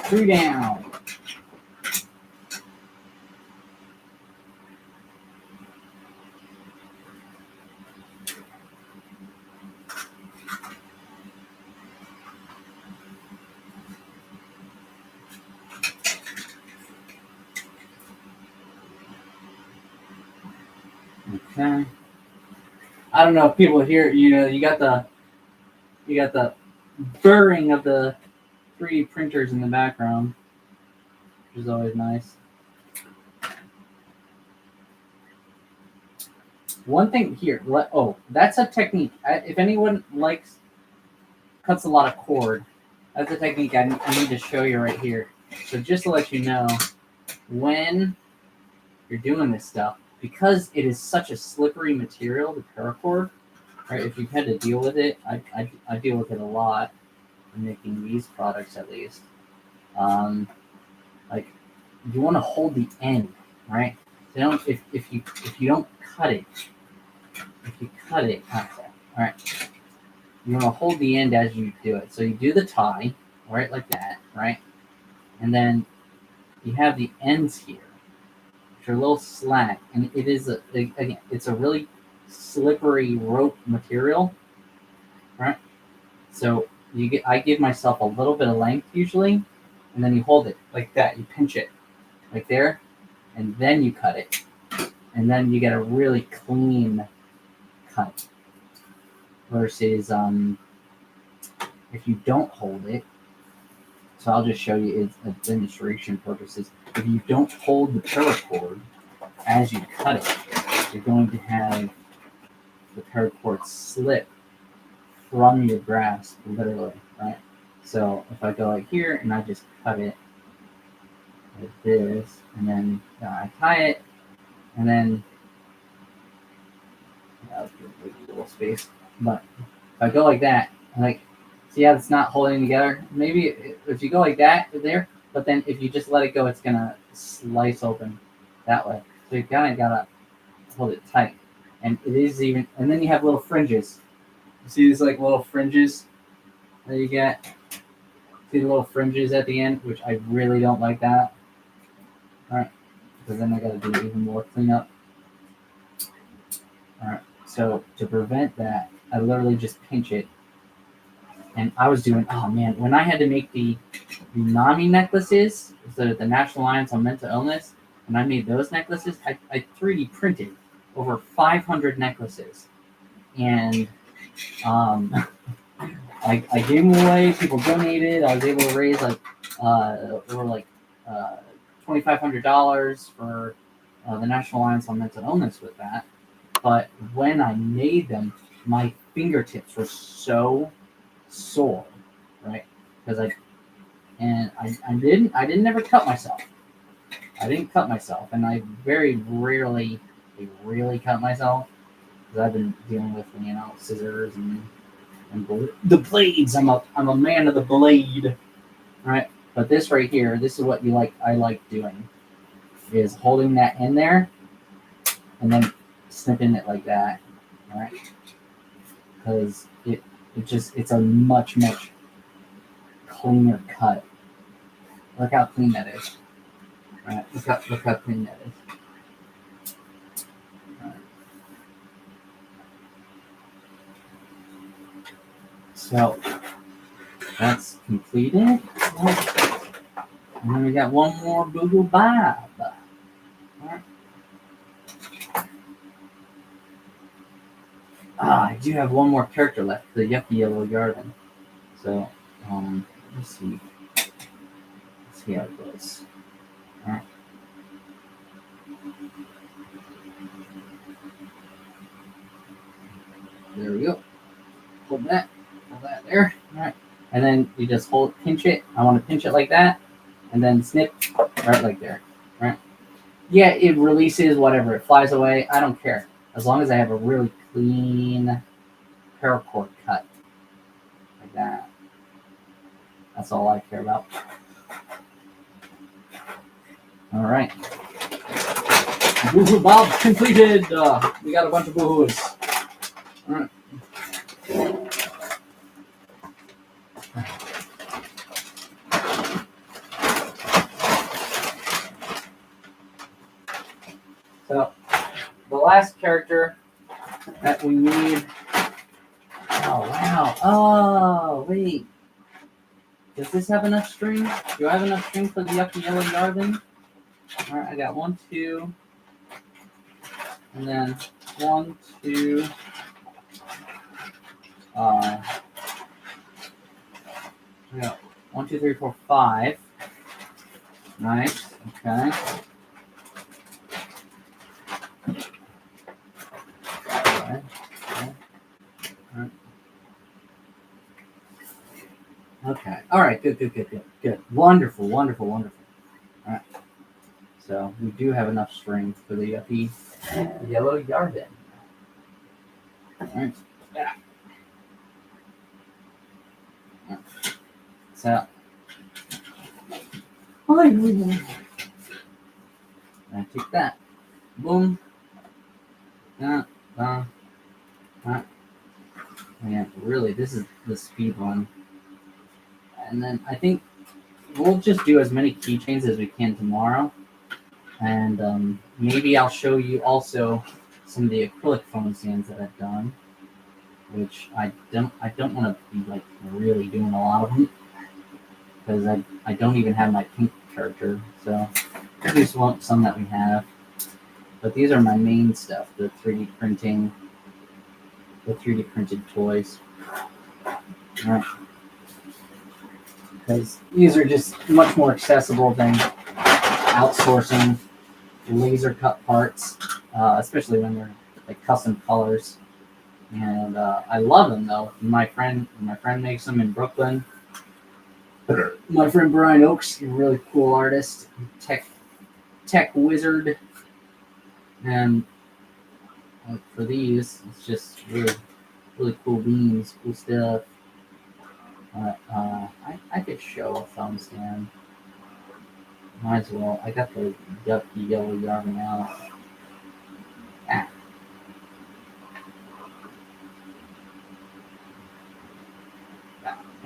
Three down. Okay. I don't know if people hear. You got the burring of the 3D printers in the background, which is always nice. One thing here. That's a technique. If anyone cuts a lot of cord, That's a technique I need to show you right here. So just to let you know, when you're doing this stuff, because it is such a slippery material, the paracord, right? If you've had to deal with it, I deal with it a lot in making these products at least. Like you want to hold the end, right? So don't, if you don't cut it, if you cut it, all right, you want to hold the end as you do it. So you do the tie, right, like that, right, and then you have the ends here, which are a little slack, and it is again, it's a really slippery rope material, right? So I give myself a little bit of length usually, and then you hold it like that. You pinch it like there, and then you cut it, and then you get a really clean cut. Versus if you don't hold it, so I'll just show you it's a demonstration purposes. If you don't hold the paracord as you cut it, you're going to have the paracord slip from your grasp, literally, right? So if I go like here and I just cut it like this, and then I tie it, and then I'll give a little space, but if I go like that, like, see how it's not holding together? Maybe if you go like that there, but then if you just let it go, it's gonna slice open that way. So you kind of gotta hold it tight, and it is even. And then you have little fringes. You see these like little fringes that you get. See the little fringes at the end, which I really don't like that. All right, because then I gotta do even more cleanup. All right, so to prevent that, I literally just pinch it. And I was doing, oh man, when I had to make the NAMI necklaces, so the National Alliance on Mental Illness, when I made those necklaces, I 3D printed over 500 necklaces. And I gave them away, people donated, I was able to raise like over like $2,500 for the National Alliance on Mental Illness with that. But when I made them, my fingertips were so sore, right? Because I didn't ever cut myself. I didn't cut myself, and I very rarely really cut myself because I've been dealing with scissors and the blades. I'm a man of the blade, right? But this right here, this is what I like doing, is holding that in there, and then snipping it like that, right? Because it's a much cleaner cut. Look how clean that is. All right, look how clean that is. All right. So that's completed. And then we got one more Bambulabs. All right. I do have one more character left, the Yucky Yellow Garden. So let's see. Let's see how it goes. All right. There we go. Hold that there. All right. And then you just pinch it. I want to pinch it like that, and then snip right like there. Right. Yeah, it releases whatever. It flies away. I don't care. As long as I have a really clean paracord cut. Like that. That's all I care about. All right. Bambulabs completed. We got a bunch of boohoos. All right. So the last character that we need. Oh wow! Oh wait. Does this have enough string? Do I have enough string for the Yucky Yellow Garden? All right, I got 1, 2, and then 1, 2. I got 1, 2, 3, 4, 5. Nice. Okay. Okay. All right. Good. Wonderful. All right. So we do have enough string for the yellow yarn. All right. Yeah. So I take that. Boom. Yeah, really, this is the speed one. And then I think we'll just do as many keychains as we can tomorrow. And maybe I'll show you also some of the acrylic phone stands that I've done, which I don't want to be like really doing a lot of them because I don't even have my pink charger. So I just want some that we have. But these are my main stuff, the 3D printing, the 3D printed toys. Right. Because these are just much more accessible than outsourcing laser cut parts, especially when they're like custom colors. And I love them though. My friend makes them in Brooklyn. My friend Brian Oakes, a really cool artist, tech wizard, and for these, it's just really cool beams, cool stuff. I could show a thumb stand. Might as well. I got the yellow yarn out. Ah.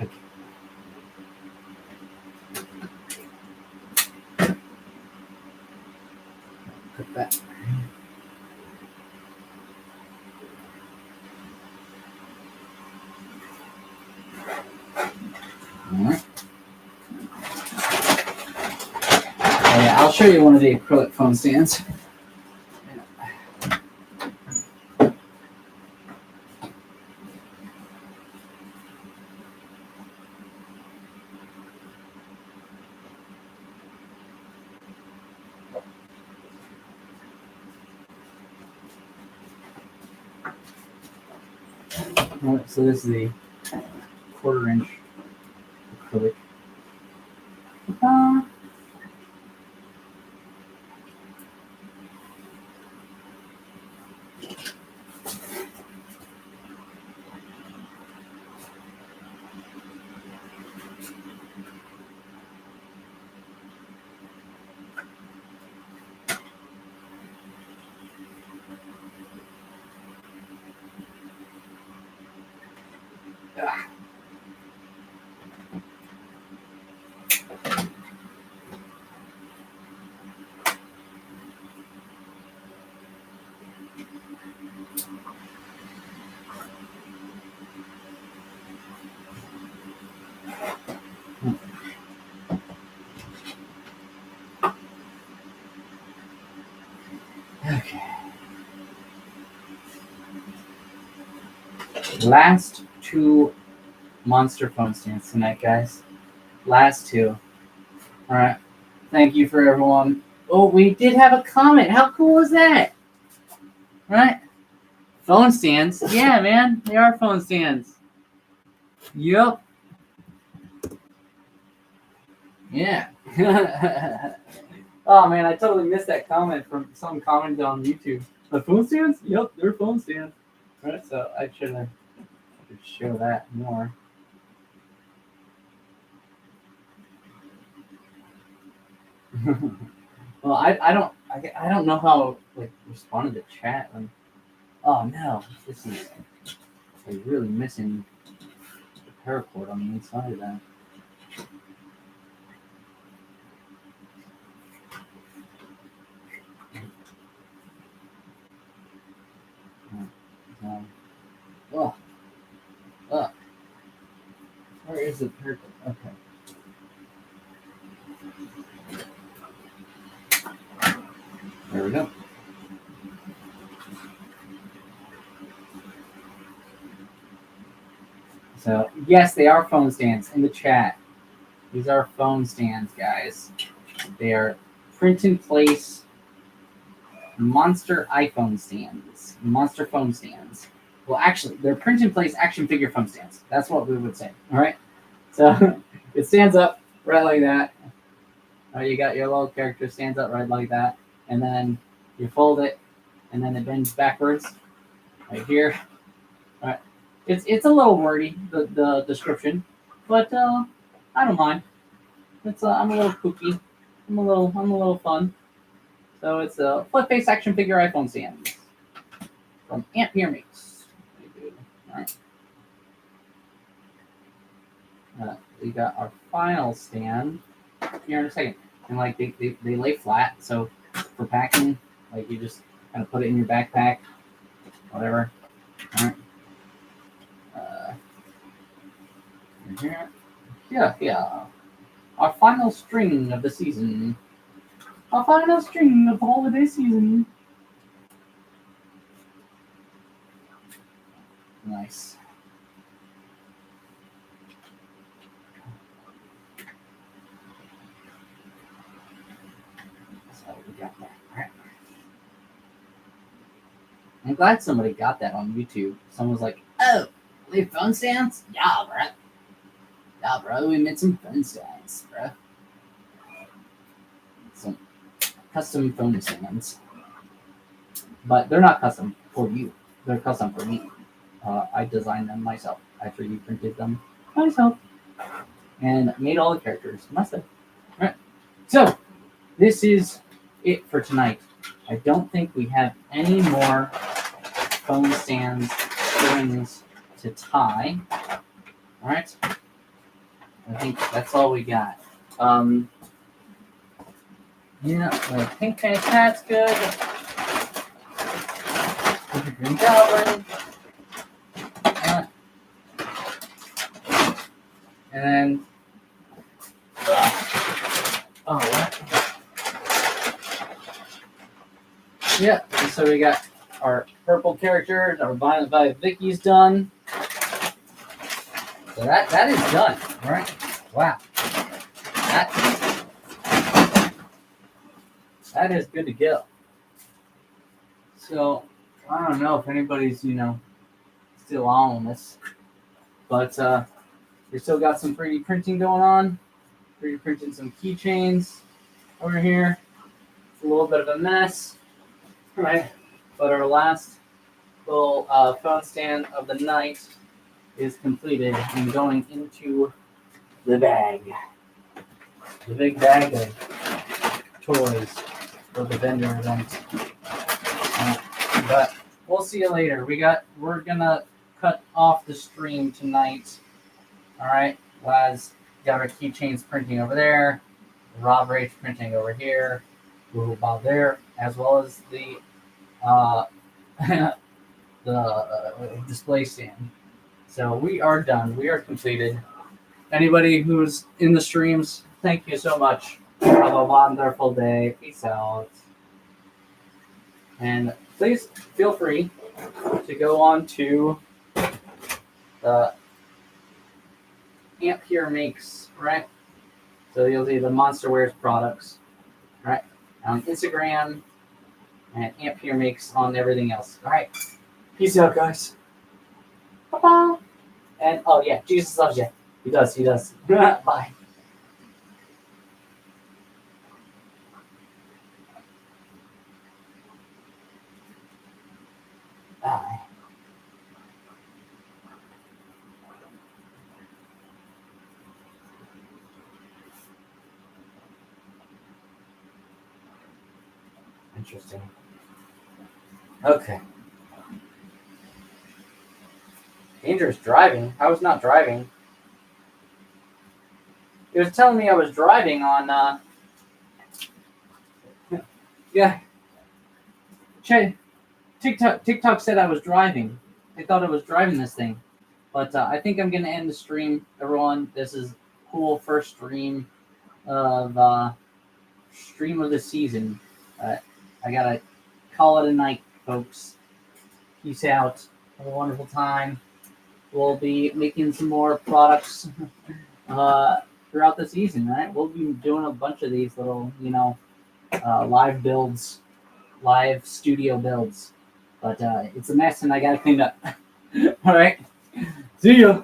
Okay. Put that. Alright. Yeah, I'll show you one of the acrylic phone stands. Alright, so this is the 1/4 inch acrylic. Okay. Last 2 monster phone stands tonight, guys. Last 2. All right. Thank you for everyone. Oh, we did have a comment. How cool is that? Right? Phone stands. Yeah, man. They are phone stands. Yep. Yeah. Oh, man. I totally missed that comment from some comment on YouTube. The phone stands? Yep, they're phone stands. Right? So I should show that more. Well, I don't know how like respond to the chat. Oh no, this is like really missing the paracord on the inside of that. Where is the paracord? Okay. There we go. So yes, they are phone stands in the chat. These are phone stands, guys. They are print in place monster iPhone stands, monster phone stands. Well, actually, they're print in place action figure phone stands. That's what we would say. All right. So it stands up right like that. You got your little character stands up right like that, and then you fold it, and then it bends backwards right here. All right, it's a little wordy the description, but I don't mind. It's I'm a little kooky. I'm a little fun. So it's a flip face action figure iPhone stand from Ampere Makes. All right. We got our final stand here in a second. And like they lay flat, so for packing, like you just kind of put it in your backpack, whatever. All right. Here. Yeah. Our final string of the season. Our final string of holiday season. Nice. So we got that. All right. I'm glad somebody got that on YouTube. Someone was like, "Oh, we have phone stands? Yeah, bro. Yeah, bro. We made some phone stands, bro. Some custom phone stands, but they're not custom for you. They're custom for me. I designed them myself. I 3D printed them myself and made all the characters myself. All right. So this is it for tonight. I don't think we have any more phone stands strings to tie. All right. I think that's all we got. Yeah, the pink face hat's good. Green Goblin. And then, what? Yeah, so we got our purple characters, our Violent by Vicky's done. So that is done, all right? Wow. That is good to go. So, I don't know if anybody's, still on this, but we still got some 3D printing going on. 3D printing some keychains over here. It's a little bit of a mess, right? But our last little phone stand of the night is completed and going into the bag. The big bag of toys for the vendor event. But we'll see you later. We're gonna cut off the stream tonight. All right, Laz got our keychains printing over there. Rob Rage printing over here. Bob there, as well as the the display stand. So we are done. We are completed. Anybody who's in the streams, thank you so much. Have a wonderful day. Peace out. And please feel free to go on to the Ampere Makes, right? So you'll see the Monster Wares products, right? On Instagram and Ampere Makes on everything else. All right. Peace out, guys. Bye-bye. And, oh, yeah, Jesus loves you. He does. Bye. Bye. Interesting. Okay. Dangerous driving? I was not driving. He was telling me I was driving on, yeah. TikTok said I was driving. I thought I was driving this thing. But I think I'm going to end the stream, everyone. This is cool first stream of the season. I got to call it a night, folks. Peace out. Have a wonderful time. We'll be making some more products throughout the season, right? We'll be doing a bunch of these little, live builds, live studio builds. But it's a mess and I got to clean up. All right. See ya.